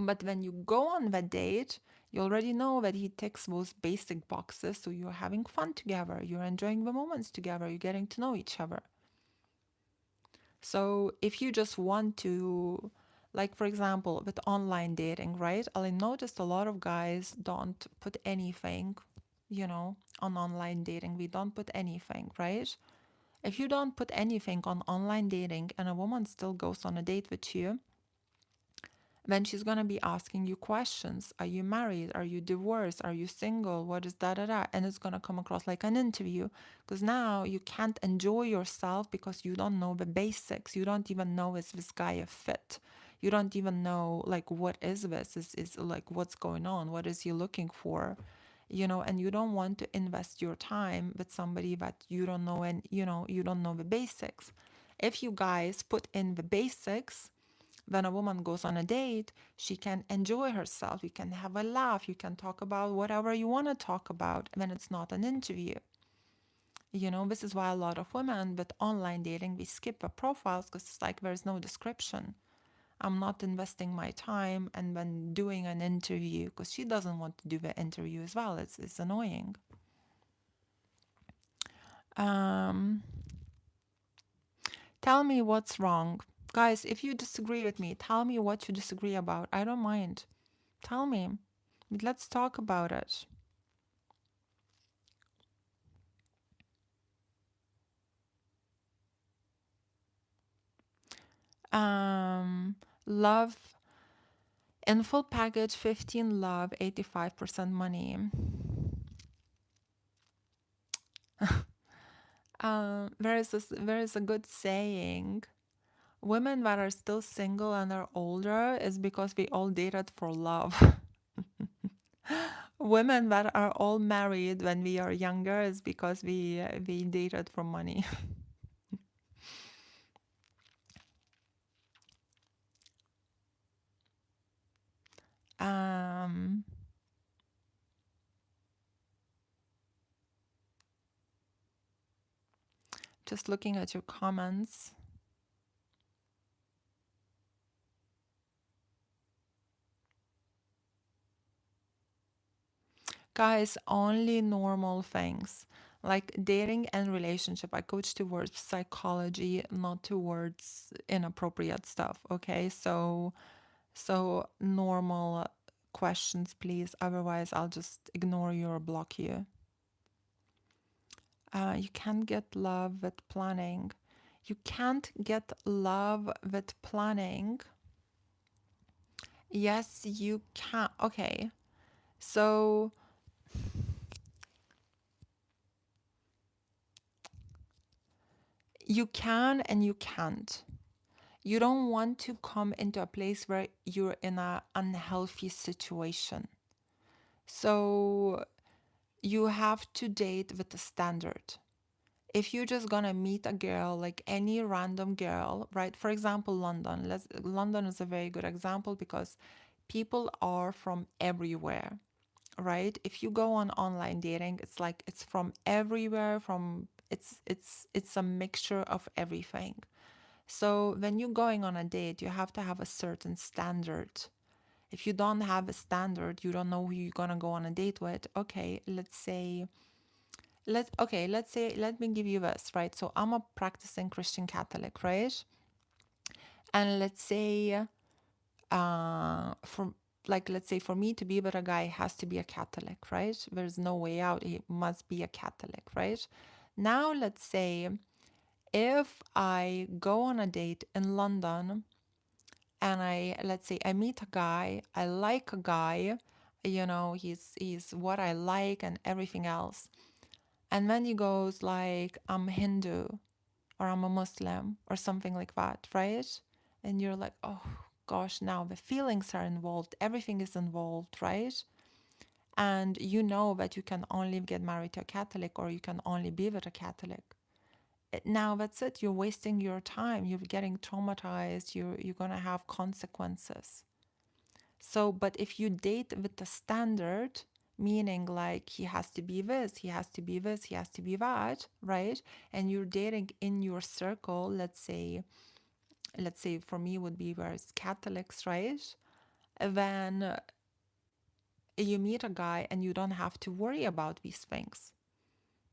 Speaker 1: But when you go on the date, you already know that he ticks those basic boxes. So you're having fun together. You're enjoying the moments together. You're getting to know each other. So if you just want to, like for example, with online dating, right? I noticed a lot of guys don't put anything, on online dating. We don't put anything, right? If you don't put anything on online dating and a woman still goes on a date with you, then she's going to be asking you questions. Are you married? Are you divorced? Are you single? What is da da da? And it's going to come across like an interview because now you can't enjoy yourself because you don't know the basics. You don't even know, is this guy a fit? You don't even know, like, what is this? Is like, what's going on? What is he looking for? And you don't want to invest your time with somebody that you don't know, and you don't know the basics. If you guys put in the basics, when a woman goes on a date, she can enjoy herself. You can have a laugh. You can talk about whatever you want to talk about when it's not an interview. This is why a lot of women with online dating, we skip the profiles because it's like there's no description. I'm not investing my time and when doing an interview because she doesn't want to do the interview as well. It's annoying. Um, Tell me what's wrong. Guys, if you disagree with me, tell me what you disagree about. I don't mind. Tell me. Let's talk about it. Love in full package, 15 love, 85% money. There is a good saying. Women that are still single and are older is because we all dated for love. Women that are all married when we are younger is because we dated for money. um, just looking at your comments. Guys, only normal things. Like dating and relationship, I coach towards psychology, not towards inappropriate stuff. Okay, so normal questions, please. Otherwise, I'll just ignore you or block you. You can't get love with planning. You can't get love with planning. Yes, you can. Okay, so you can and you can't. You don't want to come into a place where you're in an unhealthy situation. So you have to date with a standard. If you're just gonna meet a girl, like any random girl, right? For example, London. London is a very good example because people are from everywhere, right? If you go on online dating, it's like it's from everywhere, from it's a mixture of everything. So when you're going on a date, you have to have a certain standard. If you don't have a standard, you don't know who you're gonna go on a date with. Okay, let me give you this, right? So I'm a practicing Christian Catholic, right? And let's say for me to be with a guy, he has to be a Catholic, right? There's no way out. He must be a Catholic, right? Now let's say if I go on a date in London and let's say I meet a guy, I like a guy, he's what I like and everything else. And then he goes like, I'm Hindu or I'm a Muslim or something like that, right? And you're like, oh gosh, now the feelings are involved, everything is involved, right? And you know that you can only get married to a Catholic or you can only be with a Catholic. Now that's it, you're wasting your time, you're getting traumatized, you're gonna have consequences. So, but if you date with the standard, meaning like he has to be this, he has to be this, he has to be that, right? And you're dating in your circle, let's say for me would be where it's Catholics, right? Then you meet a guy and you don't have to worry about these things.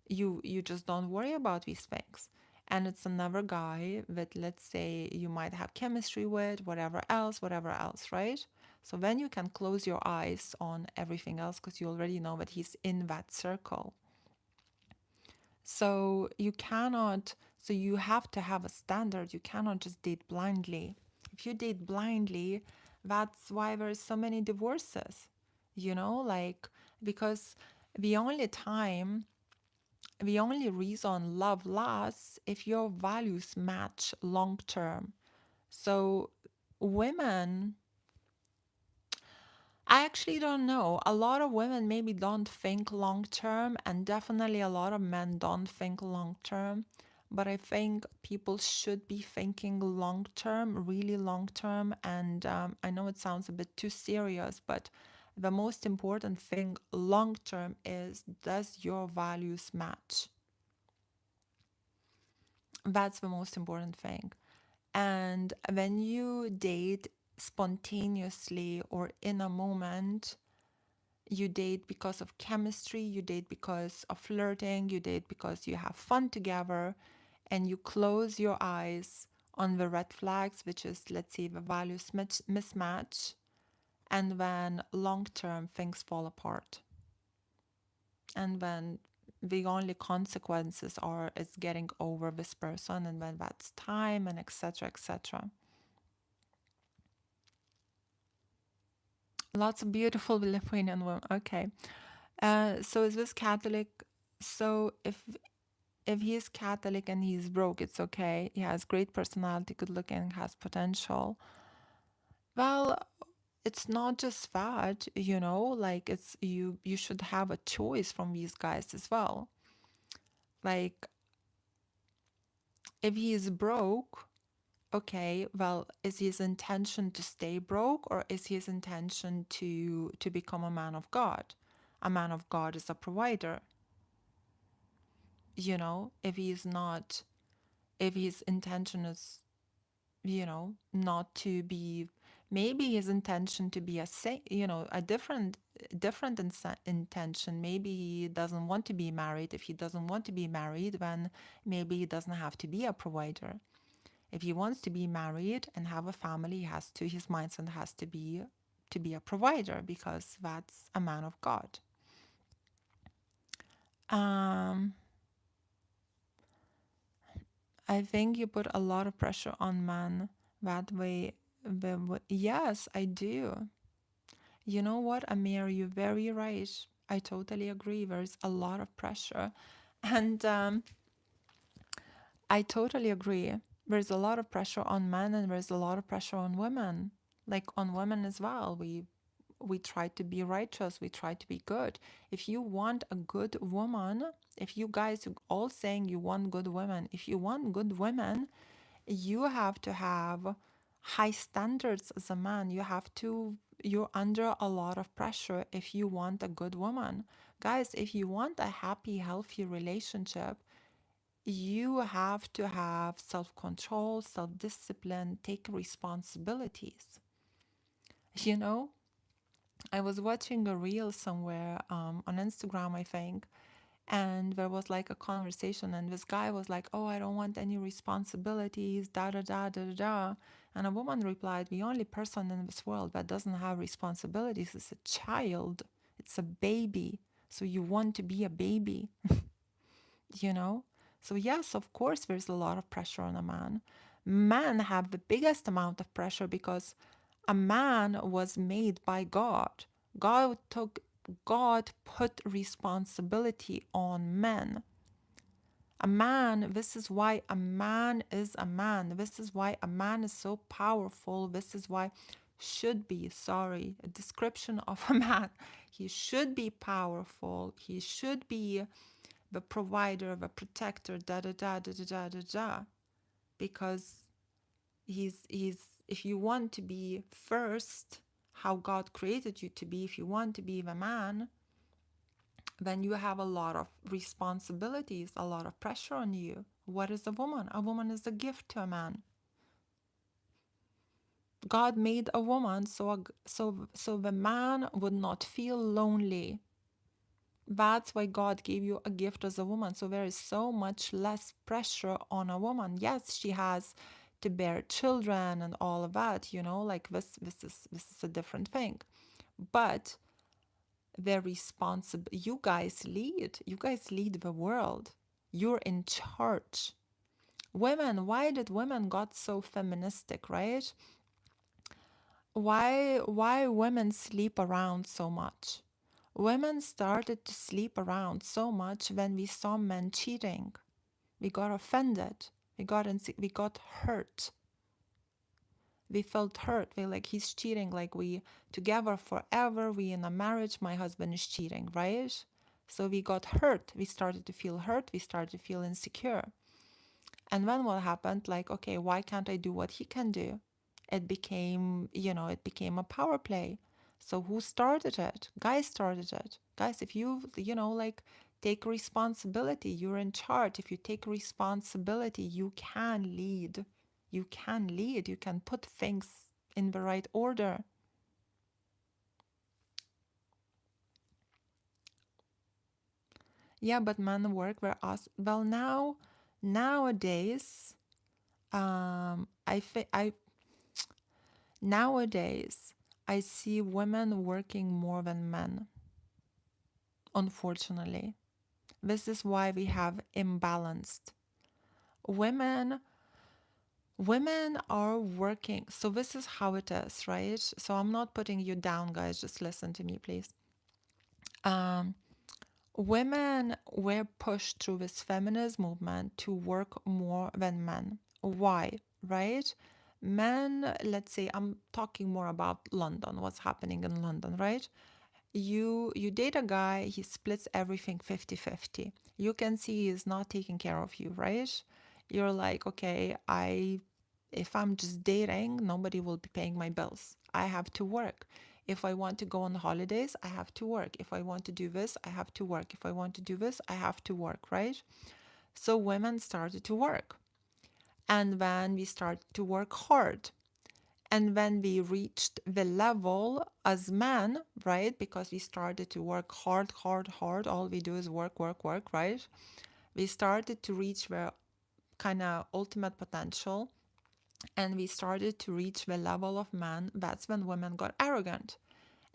Speaker 1: You just don't worry about these things. And it's another guy that, let's say, you might have chemistry with, whatever else, right? So then you can close your eyes on everything else because you already know that he's in that circle. So you have to have a standard. You cannot just date blindly. If you date blindly, that's why there's so many divorces, like, because the only time the only reason love lasts if your values match long term. So women, I actually don't know. A lot of women maybe don't think long term, and definitely a lot of men don't think long term. But I think people should be thinking long term, really long term. And I know it sounds a bit too serious, but the most important thing long term is, does your values match? That's the most important thing. And when you date spontaneously or in a moment, you date because of chemistry, you date because of flirting, you date because you have fun together, and you close your eyes on the red flags, which is, let's say, the values mismatch, and then long term things fall apart. And then the only consequences are is getting over this person, and then that's time and etc etc. Lots of beautiful Lithuanian women. Okay. So is this Catholic? So if he is Catholic and he's broke, it's okay. He has great personality, good looking, has potential. Well, it's not just that, like it's you should have a choice from these guys as well. Like if he is broke, okay, well, is his intention to stay broke or is his intention to become a man of God? A man of God is a provider. If he's not, if his intention is, not to be, Maybe his intention to be a different intention. Maybe he doesn't want to be married. If he doesn't want to be married, then maybe he doesn't have to be a provider. If he wants to be married and have a family, his mindset has to be a provider, because that's a man of God. Um, I think you put a lot of pressure on man that way. Yes, I do. You know what, Amir, you're very right. I totally agree. There's a lot of pressure. And I totally agree. There's a lot of pressure on men and there's a lot of pressure on women. Like on women as well. We try to be righteous, we try to be good. If you want a good woman, if you guys are all saying you want good women, if you want good women, you have to have high standards as a man. You're under a lot of pressure if you want a good woman. Guys, if you want a happy, healthy relationship, you have to have self control, self discipline, take responsibilities. You know, I was watching a reel somewhere on Instagram, I think, and there was like a conversation, and this guy was like, "Oh, I don't want any responsibilities, da da da da da da." And a woman replied, "The only person in this world that doesn't have responsibilities is a child. It's a baby. So you want to be a baby, you know?" So yes, of course, there's a lot of pressure on a man. Men have the biggest amount of pressure because a man was made by God. God took God put responsibility on men. A man, this is why a man is a man. This is why a man is so powerful. This is why a description of a man. He should be powerful. He should be the provider, the protector, da da da da da da da da. Because he's if you want to be first how God created you to be, if you want to be the man, then you have a lot of responsibilities, a lot of pressure on you. What is a woman? A woman is a gift to a man. God made a woman so the man would not feel lonely. That's why God gave you a gift as a woman. So there is so much less pressure on a woman. Yes, she has to bear children and all of that, like this is a different thing. But they're responsible. You guys lead. You guys lead the world. You're in charge. Women, why did women got so feministic, right? Why women sleep around so much? Women started to sleep around so much when we saw men cheating. We got offended. We got hurt. We felt hurt. We like, he's cheating. Like, we together forever. We in a marriage. My husband is cheating, right? So we got hurt. We started to feel hurt. We started to feel insecure. And then what happened? Like, okay, why can't I do what he can do? It became a power play. So who started it? Guys started it. Guys, if like, take responsibility, you're in charge. If you take responsibility, you can lead. You can lead. You can put things in the right order. Yeah, but men work where us. Well, nowadays, I nowadays I see women working more than men. Unfortunately, this is why we have imbalanced. Women women are working. So this is how it is, right? So I'm not putting you down, guys. Just listen to me, please. Um, Women were pushed through this feminist movement to work more than men. Why? Right? Men, let's say I'm talking more about London, what's happening in London, right? You date a guy, he splits everything 50-50. You can see he's not taking care of you, right? You're like, okay, if I'm just dating, nobody will be paying my bills. I have to work. If I want to go on holidays, I have to work. If I want to do this, I have to work. If I want to do this, I have to work, right? So women started to work. And then we started to work hard. And when we reached the level as men, right? Because we started to work hard, hard, hard. All we do is work, work, work, right? We started to reach the kind of ultimate potential, and we started to reach the level of man. That's when women got arrogant.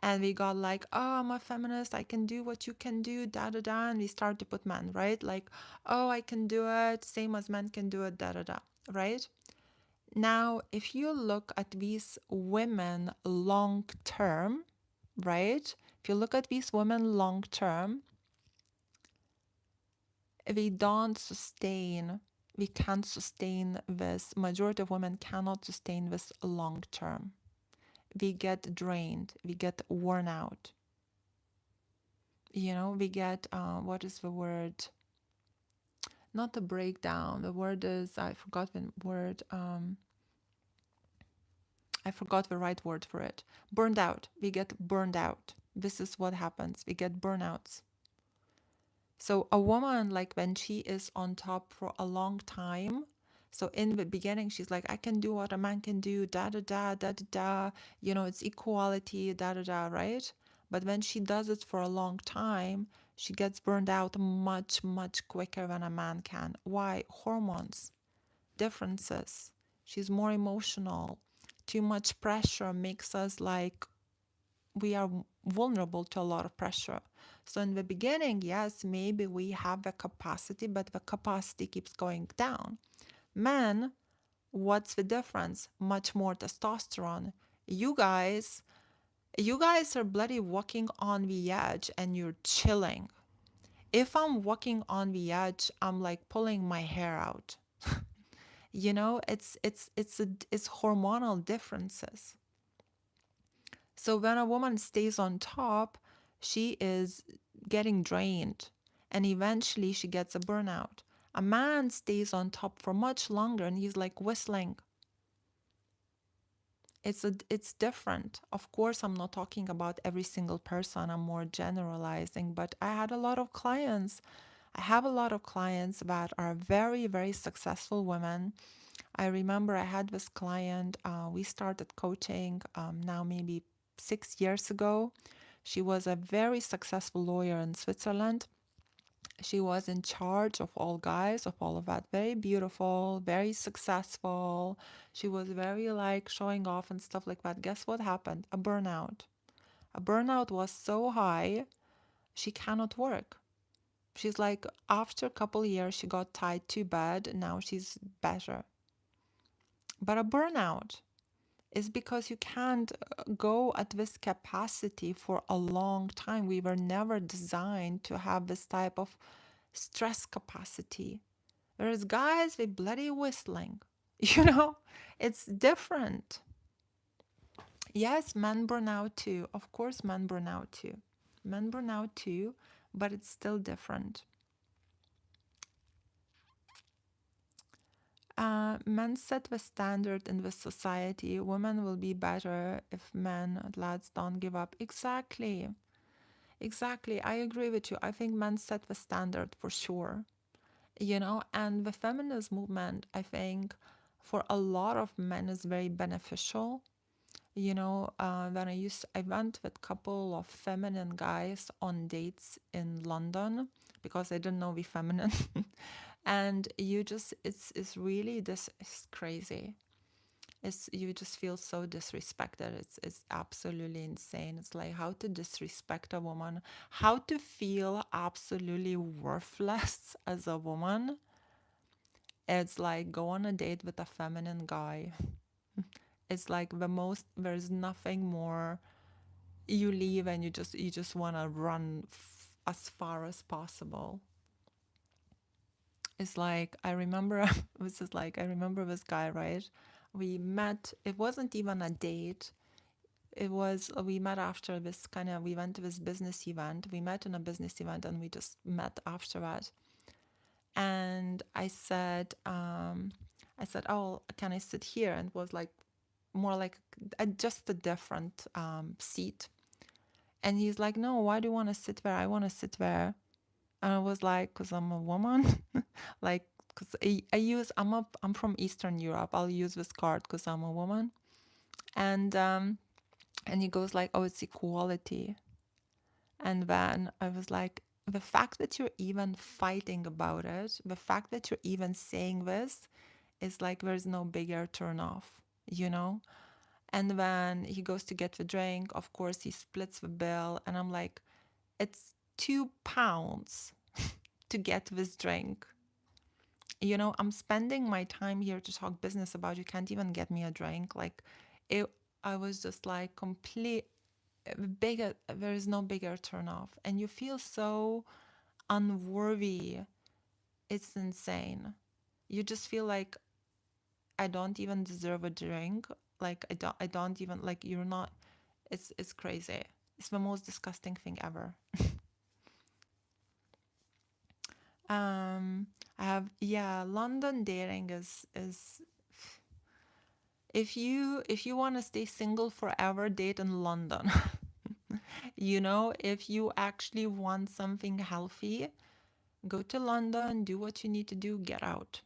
Speaker 1: And we got like, oh, I'm a feminist, I can do what you can do, da da da. And we start to put men, right? Like, oh, I can do it, same as men can do it, da da da, right? Now, if you look at these women long term, right? If you look at these women long term, we don't sustain, we can't sustain this. Majority of women cannot sustain this long term. We get drained, we get worn out. You know, we get, what is the word? Not a breakdown. The word is, I forgot the word. I forgot the right word for it. Burned out. We get burned out. This is what happens. We get burnouts. So a woman, like when she is on top for a long time, so in the beginning, she's like, I can do what a man can do, da da da, da da da, you know, it's equality, da da da, right? But when she does it for a long time, she gets burned out much, much quicker than a man can. Why? Hormones, differences. She's more emotional. Too much pressure makes us like we are vulnerable to a lot of pressure. So in the beginning, yes, maybe we have the capacity, but the capacity keeps going down. Men, what's the difference? Much more testosterone. You guys, you guys are bloody walking on the edge and you're chilling. If I'm walking on the edge, I'm like pulling my hair out. You know, it's hormonal differences. So when a woman stays on top, she is getting drained and eventually she gets a burnout. A man stays on top for much longer and he's like whistling. It's different. Of course, I'm not talking about every single person. I'm more generalizing, but I had a lot of clients. I have a lot of clients that are very, very successful women. I remember I had this client, we started coaching now maybe 6 years ago. She was a very successful lawyer in Switzerland. She was in charge of all guys, of all of that. Very beautiful, very successful. She was very like showing off and stuff like that. Guess what happened? A burnout. A burnout was so high, she cannot work. She's like, after a couple years, she got tied to bed. Now she's better. But a burnout is because you can't go at this capacity for a long time. We were never designed to have this type of stress capacity. Whereas guys with bloody whistling, you know, it's different. Yes, men burn out too. Of course, men burn out too. Men burn out too, but it's still different. Men set the standard in the society. Women will be better if men, lads, don't give up. Exactly. Exactly. I agree with you. I think men set the standard for sure. You know, and the feminist movement, I think, for a lot of men is very beneficial. You know, when I went with a couple of feminine guys on dates in London because I didn't know we feminine. And you just, it's really, this is crazy. You just feel so disrespected. It's absolutely insane. It's like how to disrespect a woman, how to feel absolutely worthless as a woman. It's like go on a date with a feminine guy. It's like the most, there's nothing more. You leave and you just want to run as far as possible. It's like I remember this is like I remember this guy, right? We met, it wasn't even a date. It was we met after this kind of, we went to this business event. We met in a business event and we just met after that. And I said, oh, can I sit here? And it was like more like just a different seat. And he's like, no, why do you want to sit there? I want to sit there. And I was like, because I'm a woman. Like, because I'm from Eastern Europe. I'll use this card because I'm a woman. And and he goes like, oh, it's equality. And then I was like, the fact that you're even fighting about it, the fact that you're even saying this is like there's no bigger turn off, you know? And then he goes to get the drink. Of course, he splits the bill. And I'm like, it's £2 to get this drink. You know, I'm spending my time here to talk business about you can't even get me a drink. Like, it, I was just like complete bigger. There is no bigger turn off, and you feel so unworthy. It's insane. You just feel like I don't even deserve a drink. Like I don't even like you're not. It's crazy. It's the most disgusting thing ever. Um, I have yeah. London dating is if you want to stay single forever, date in London. You know, if you actually want something healthy, go to London, do what you need to do, get out.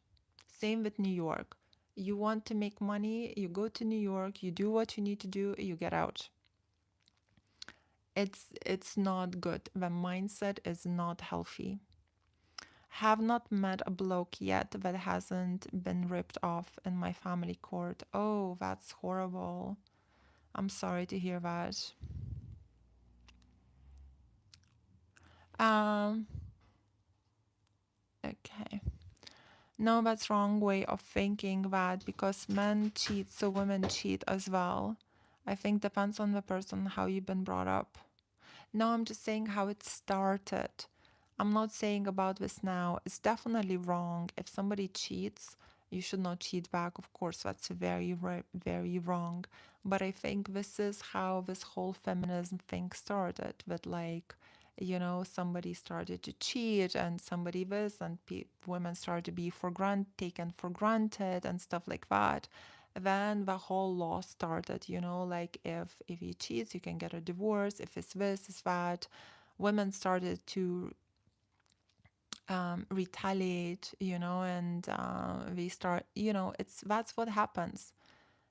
Speaker 1: Same with New York. You want to make money, you go to New York, you do what you need to do, you get out. It's not good. The mindset is not healthy. Have not met a bloke yet that hasn't been ripped off in my family court. Oh, that's horrible. I'm sorry to hear that. Um, okay. No, that's wrong way of thinking that because men cheat, so women cheat as well. I think depends on the person, how you've been brought up. No, I'm just saying how it started. I'm not saying about this now. It's definitely wrong. If somebody cheats, you should not cheat back. Of course, that's very, very wrong. But I think this is how this whole feminism thing started with like, you know, somebody started to cheat and somebody this and women started to be taken for granted and stuff like that. Then the whole law started, you know, like if he cheats, you can get a divorce. If it's this, it's that. Women started to retaliate, you know, and we start, you know, that's what happens.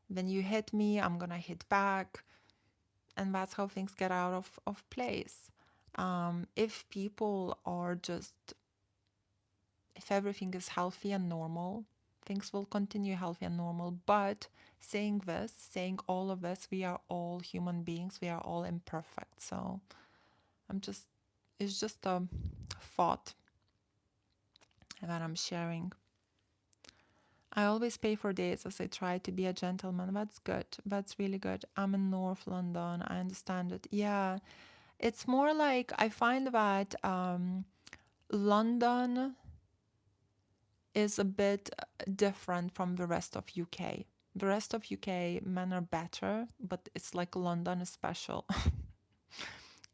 Speaker 1: When you hit me, I'm gonna hit back, and that's how things get out of place. If people are just, if everything is healthy and normal, things will continue healthy and normal. But saying all of this, we are all human beings, we are all imperfect. So I'm just, it's just a thought that I'm sharing. I always pay for dates as I try to be a gentleman. That's good. That's really good. I'm in North London. I understand it. Yeah. It's more like I find that London is a bit different from the rest of UK. The rest of UK men are better, but it's like London is special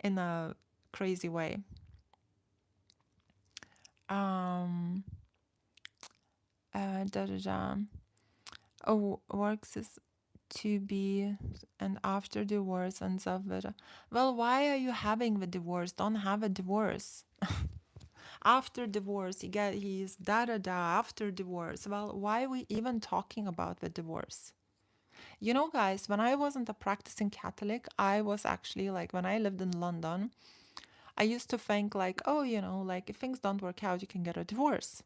Speaker 1: in a crazy way. Um, da da da. Oh, works is to be and after divorce and stuff. But well, why are you having the divorce? Don't have a divorce. After divorce, he's da da da after divorce. Well, why are we even talking about the divorce? You know, guys, when I wasn't a practicing Catholic, I was actually like, when I lived in London, I used to think like, oh, you know, like if things don't work out, you can get a divorce.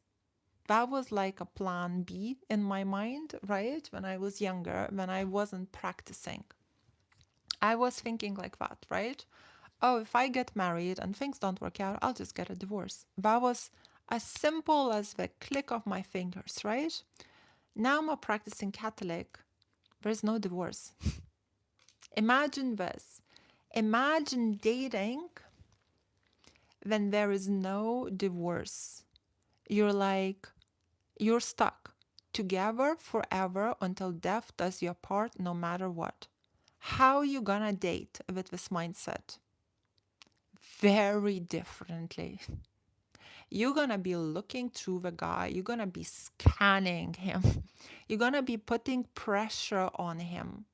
Speaker 1: That was like a plan B in my mind, right? When I was younger, when I wasn't practicing. I was thinking like that, right? Oh, if I get married and things don't work out, I'll just get a divorce. That was as simple as the click of my fingers, right? Now I'm a practicing Catholic. There's no divorce. Imagine this. Imagine dating when there is no divorce. You're stuck together forever until death does you part no matter what. How you gonna date with this mindset? Very differently. You're gonna be looking through the guy, you're gonna be scanning him, you're gonna be putting pressure on him.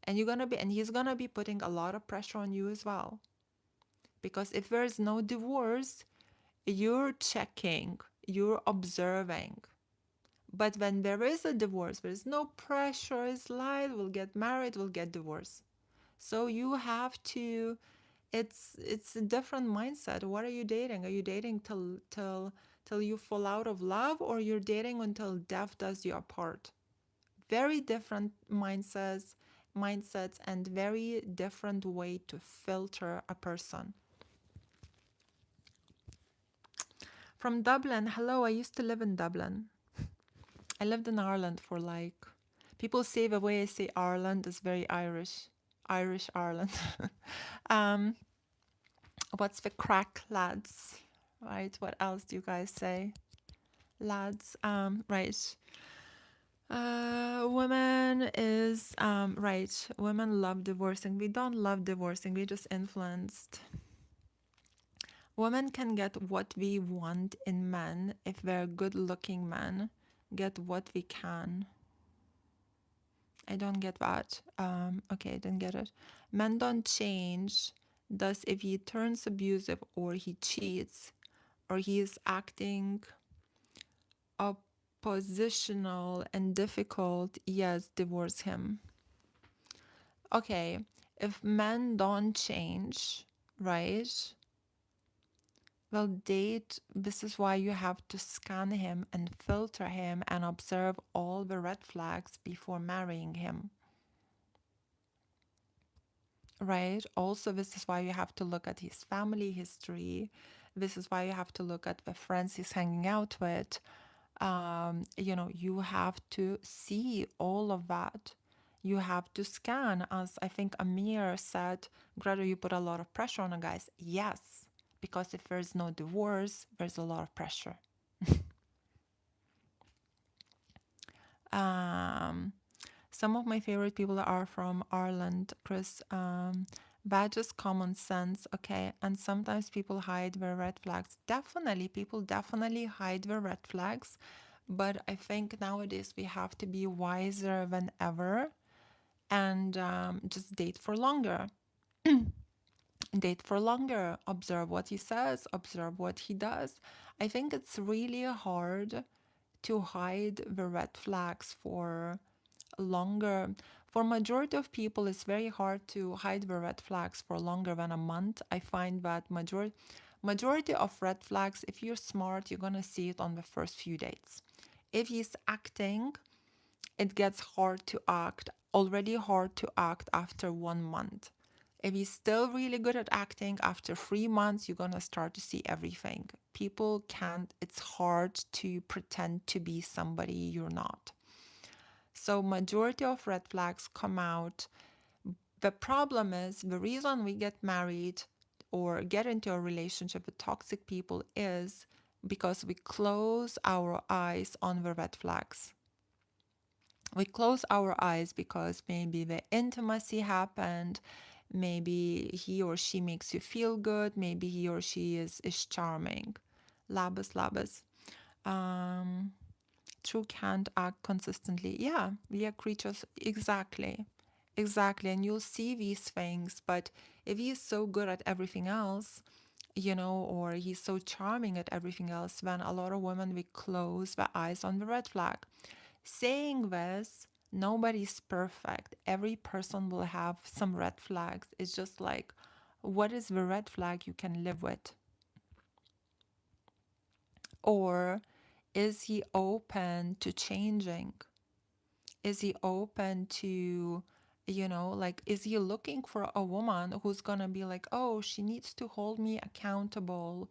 Speaker 1: And he's gonna be putting a lot of pressure on you as well. Because if there's no divorce, you're checking, you're observing. But when there is a divorce, there is no pressure, it's light, we'll get married, we'll get divorced. So you have to, it's a different mindset. What are you dating? Are you dating till you fall out of love, or you're dating until death does you apart? Very different mindsets and very different way to filter a person. From Dublin, hello, I used to live in Dublin. I lived in Ireland for like, people say the way I say Ireland is very Irish. Irish Ireland. um, what's the crack, lads? Right, what else do you guys say? Lads, right. Women is, right, women love divorcing. We don't love divorcing, we just influenced. Women can get what we want in men if they're good looking men. Get what we can. I don't get that. Okay, I didn't get it. Men don't change. Thus, if he turns abusive or he cheats or he is acting oppositional and difficult, yes, divorce him. Okay, if men don't change, right? Well, date, this is why you have to scan him and filter him and observe all the red flags before marrying him. Right? Also, this is why you have to look at his family history. This is why you have to look at the friends he's hanging out with. You have to see all of that. You have to scan, as I think Amir said, Greta, you put a lot of pressure on the guys. Yes, because if there's no divorce, there's a lot of pressure. Some of my favorite people are from Ireland, Chris. That is common sense, okay? And sometimes people hide their red flags. Definitely, people definitely hide their red flags. But I think nowadays we have to be wiser than ever and just date for longer. Date for longer. Observe what he says, observe what he does. I think it's really hard to hide the red flags for longer. For majority of people, it's very hard to hide the red flags for longer than a month. I find that majority of red flags, if you're smart, you're gonna see it on the first few dates. If he's acting, it gets hard to act, already hard to act after 1 month. If he's still really good at acting, after 3 months, you're gonna start to see everything. People can't, it's hard to pretend to be somebody you're not. So majority of red flags come out. The problem is, the reason we get married or get into a relationship with toxic people is because we close our eyes on the red flags. We close our eyes because maybe the intimacy happened, maybe he or she makes you feel good, maybe he or she is charming. Labas. Um, True can't act consistently. Yeah, we are creatures. Exactly. Exactly. And you'll see these things. But if he's so good at everything else, or he's so charming at everything else, then a lot of women will close their eyes on the red flag. Saying this, nobody's perfect. Every person will have some red flags. It's just like, what is the red flag you can live with? Or is he open to changing? Is he open to, is he looking for a woman who's gonna be like, oh, she needs to hold me accountable,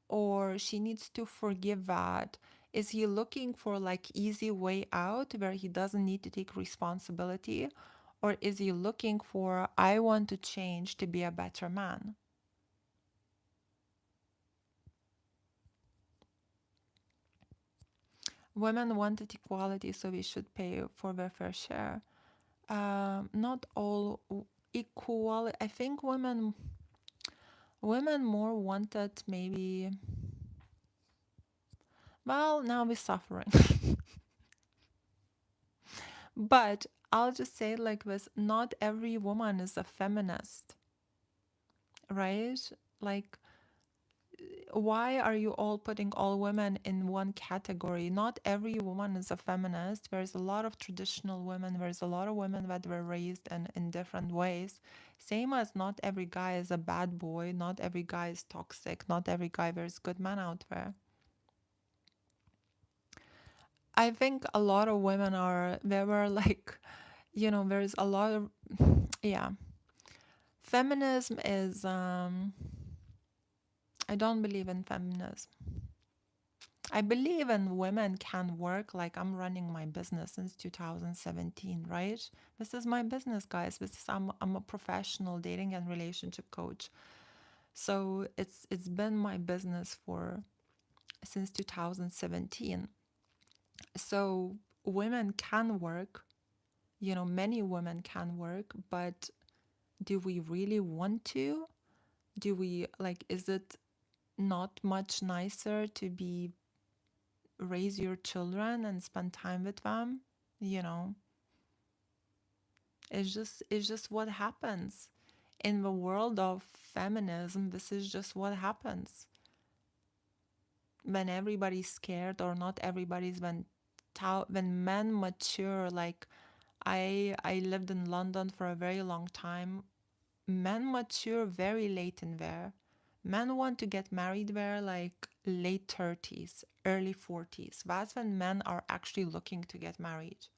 Speaker 1: or she needs to forgive that? Is he looking for like easy way out where he doesn't need to take responsibility? Or is he looking for, I want to change to be a better man? Women wanted equality, so we should pay for their fair share. Not all equal. I think women more wanted maybe. Well, now we're suffering. But I'll just say it like this: not every woman is a feminist, right? Like why are you all putting all women in one category? Not every woman is a feminist. There's a lot of traditional women. There's a lot of women that were raised in different ways. Same as not every guy is a bad boy. Not every guy is toxic. Not every guy, there's good men out there. I think a lot of women are, they were like, there's a lot of, yeah. Feminism is, I don't believe in feminism. I believe in women can work. Like, I'm running my business since 2017, right? This is my business, guys. I'm a professional dating and relationship coach. So it's been my business for since 2017. So women can work, many women can work, but do we really want to? Do we like, is it not much nicer to be raise your children and spend time with them? You know, it's just what happens. In the world of feminism, this is just what happens. When everybody's scared, or not everybody's, when men mature, like I lived in London for a very long time. Men mature very late in there. Men want to get married there like late 30s, early 40s. That's when men are actually looking to get married.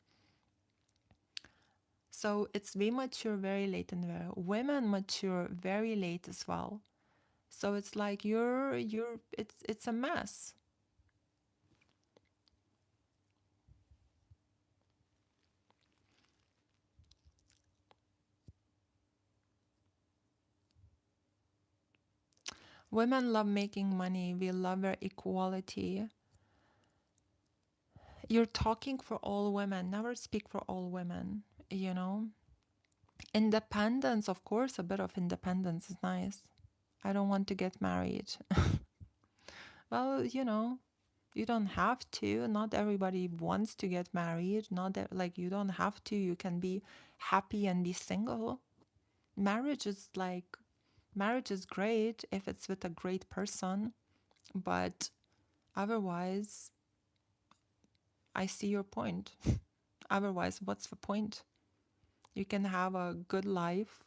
Speaker 1: So it's we mature very late in there. Women mature very late as well. So it's like it's a mess. Women love making money. We love their equality. You're talking for all women. Never speak for all women, you know? Independence, of course, a bit of independence is nice. I don't want to get married. Well, you don't have to. Not everybody wants to get married. Not that, like, you don't have to. You can be happy and be single. Marriage is like, marriage is great if it's with a great person, but otherwise, I see your point. Otherwise, what's the point? You can have a good life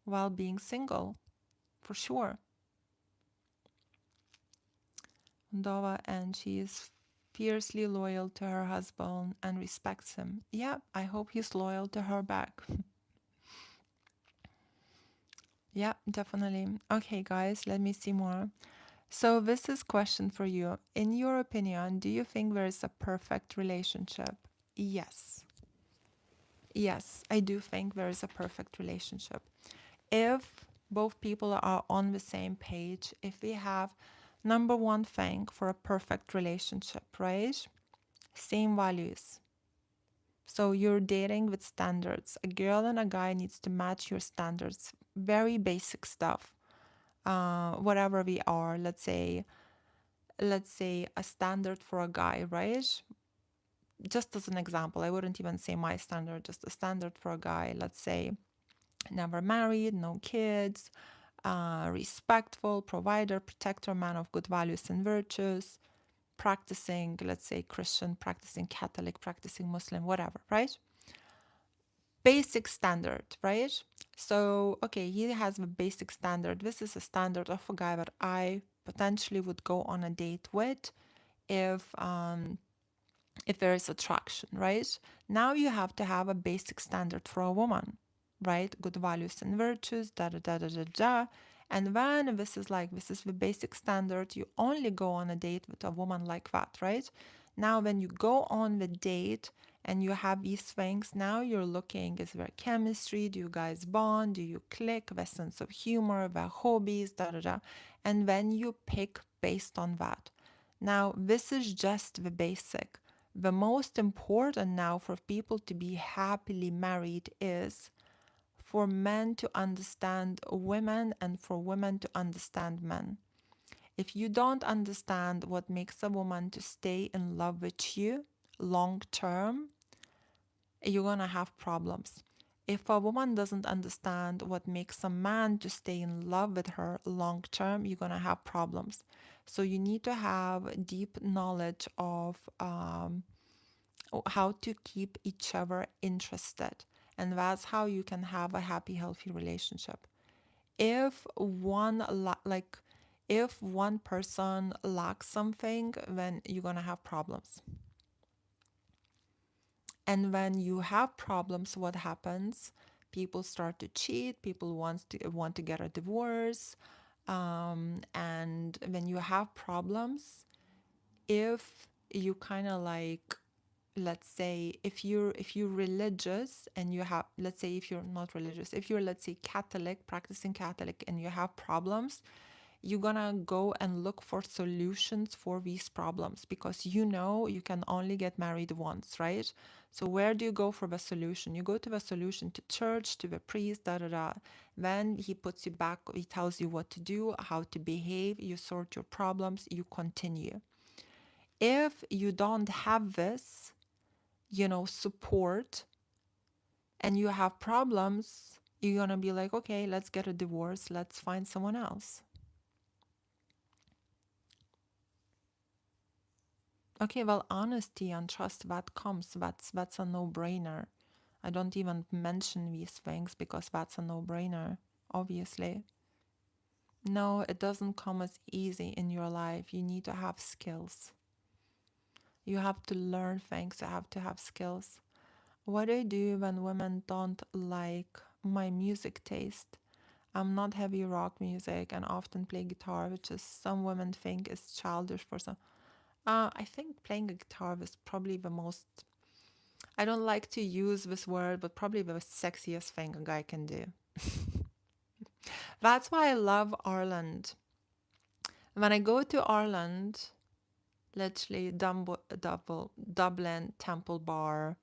Speaker 1: while being single, for sure. Ndova, and she is fiercely loyal to her husband and respects him. Yeah, I hope he's loyal to her back. Yeah, definitely. Okay, guys, let me see more. So this is question for you. In your opinion, do you think there is a perfect relationship? Yes. Yes, I do think there is a perfect relationship. If both people are on the same page, if we have number one thing for a perfect relationship, right? Same values. So you're dating with standards. A girl and a guy needs to match your standards. Very basic stuff. Whatever we are, let's say a standard for a guy, right? Just as an example, I wouldn't even say my standard, just a standard for a guy. Let's say never married, no kids, respectful, provider, protector, man of good values and virtues, practicing, let's say Christian, practicing Catholic, practicing Muslim, whatever, right? Basic standard, right? So, okay, he has the basic standard. This is a standard of a guy that I potentially would go on a date with if there is attraction, right? Now you have to have a basic standard for a woman, right? Good values and virtues, da da da da da da. And then this is the basic standard. You only go on a date with a woman like that, right? Now, when you go on the date and you have these things, now you're looking, is there chemistry? Do you guys bond? Do you click? The sense of humor, the hobbies, da da da. And then you pick based on that. Now, this is just the basic. The most important now for people to be happily married is for men to understand women and for women to understand men. If you don't understand what makes a woman to stay in love with you long term, you're gonna have problems. If a woman doesn't understand what makes a man to stay in love with her long term, you're gonna have problems. So you need to have deep knowledge of how to keep each other interested, and that's how you can have a happy, healthy relationship. If if one person lacks something, then you're gonna have problems. And when you have problems, what happens? People start to cheat. People want to get a divorce. And when you have problems, if you kind of like, let's say, if you're religious and you have, let's say, if you're not religious, if you're, let's say, Catholic, practicing Catholic, and you have problems, you're gonna go and look for solutions for these problems, because you can only get married once, right? So where do you go for the solution? You go to the solution, to church, to the priest, da da da. Then he puts you back, he tells you what to do, how to behave, you sort your problems, you continue. If you don't have this, support, and you have problems, you're gonna be like, okay, let's get a divorce, let's find someone else. Okay, well, honesty and trust, that comes. That's a no-brainer. I don't even mention these things because that's a no-brainer, obviously. No, it doesn't come as easy in your life. You need to have skills. You have to learn things. You have to have skills. What I do when women don't like my music taste, I'm not heavy rock music and often play guitar, which is some women think is childish for some. I think playing a guitar is probably the most, I don't like to use this word, but probably the sexiest thing a guy can do. That's why I love Ireland. When I go to Ireland, literally Dublin, Temple Bar,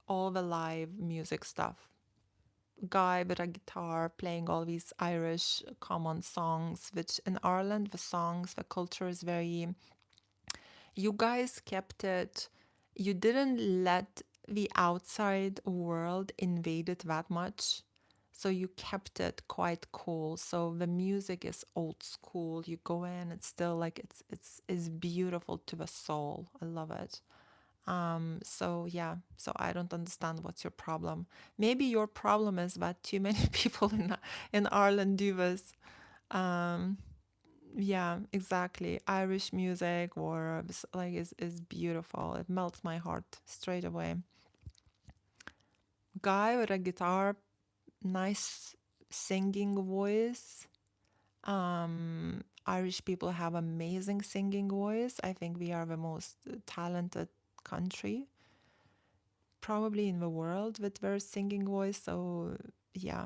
Speaker 1: all the live music stuff. Guy with a guitar playing all these Irish common songs, which in Ireland, the culture is very, you guys kept it, you didn't let the outside world invade it that much. So you kept it quite cool. So the music is old school. You go in, it's still like it's beautiful to the soul. I love it. So yeah, so I don't understand what's your problem. Maybe your problem is that too many people in Ireland do this. Um, yeah, exactly. Irish music or like is beautiful. It melts my heart straight away. Guy with a guitar, nice singing voice. Irish people have amazing singing voice. I think we are the most talented country probably in the world with their singing voice. So yeah,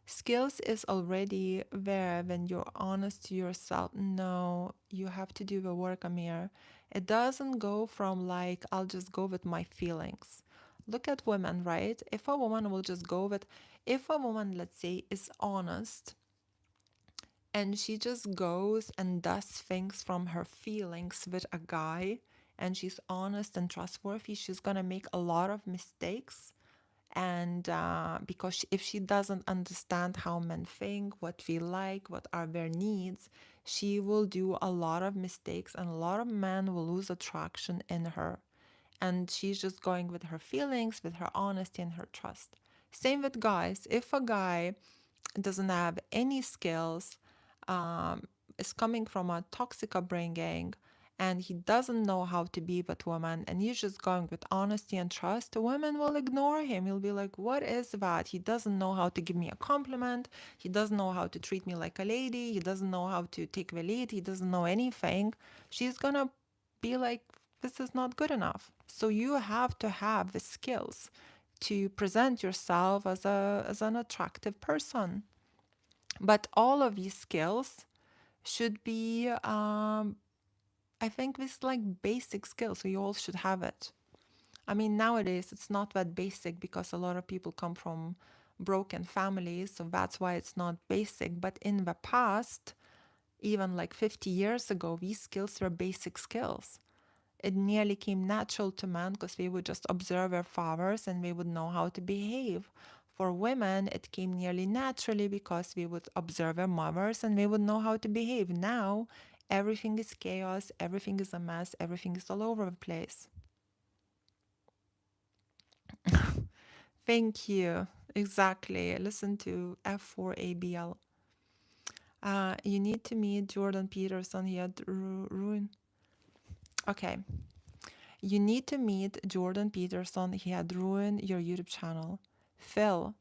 Speaker 1: skills is already there when you're honest to yourself. No, you have to do the work, Amir. It doesn't go from like, I'll just go with my feelings. Look at women, right? If a woman will just go with, if a woman, let's say, is honest and she just goes and does things from her feelings with a guy and she's honest and trustworthy, she's gonna make a lot of mistakes. And because if she doesn't understand how men think, what we like, what are their needs, she will do a lot of mistakes and a lot of men will lose attraction in her. And she's just going with her feelings, with her honesty and her trust. Same with guys. If a guy doesn't have any skills, is coming from a toxic upbringing, and he doesn't know how to be with women, and he's just going with honesty and trust, women will ignore him. He'll be like, what is that? He doesn't know how to give me a compliment. He doesn't know how to treat me like a lady. He doesn't know how to take the lead. He doesn't know anything. She's gonna be like, this is not good enough. So you have to have the skills to present yourself as an attractive person. But all of these skills should be, I think, this like basic skills. We all should have it. I mean, nowadays it's not that basic because a lot of people come from broken families, so that's why it's not basic. But in the past, even like 50 years ago, these skills were basic skills. It nearly came natural to men because we would just observe our fathers and we would know how to behave. For women, it came nearly naturally because we would observe our mothers and we would know how to behave. Now, everything is chaos, everything is a mess, everything is all over the place. Thank you. Exactly. Listen to F4ABL. You need to meet Jordan Peterson. He had ruined. Okay. You need to meet Jordan Peterson. He had ruined your YouTube channel. Phil,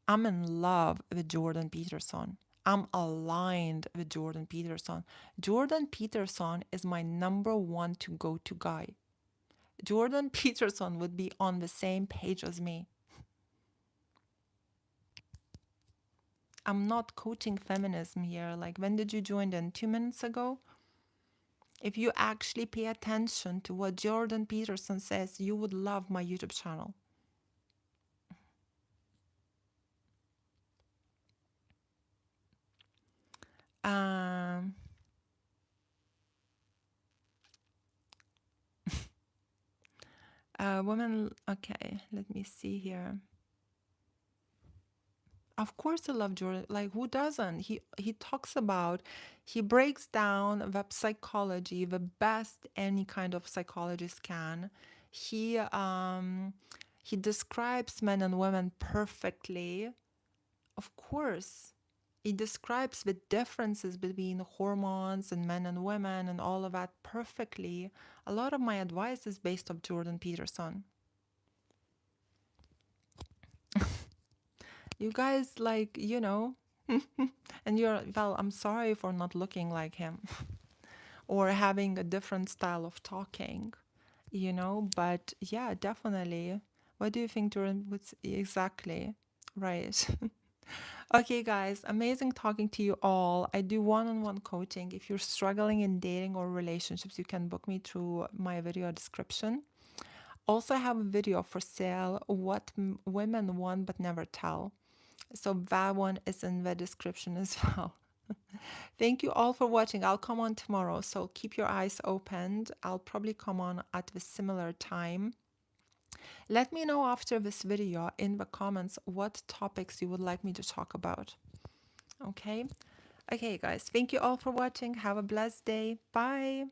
Speaker 1: I'm in love with Jordan Peterson. I'm aligned with Jordan Peterson. Jordan Peterson is my number one to go to guy. Jordan Peterson would be on the same page as me. I'm not coaching feminism here. Like, when did you join in? 2 minutes ago? If you actually pay attention to what Jordan Peterson says, you would love my YouTube channel. Um, women, okay, let me see here. Of course I love Jordan. Like, who doesn't? He talks about, he breaks down the psychology the best any kind of psychologist can. He describes men and women perfectly. Of course. He describes the differences between hormones and men and women and all of that perfectly. A lot of my advice is based on Jordan Peterson. You guys, like, and you're, well, I'm sorry for not looking like him or having a different style of talking, but yeah, definitely. What do you think, Jordan? What's exactly right? Okay, guys, amazing talking to you all. I do one-on-one coaching. If you're struggling in dating or relationships, you can book me through my video description. Also, I have a video for sale, what women want but never tell. So that one is in the description as well. Thank you all for watching. I'll come on tomorrow, so keep your eyes opened. I'll probably come on at a similar time. Let me know after this video in the comments what topics you would like me to talk about. Okay? Okay, guys. Thank you all for watching. Have a blessed day. Bye.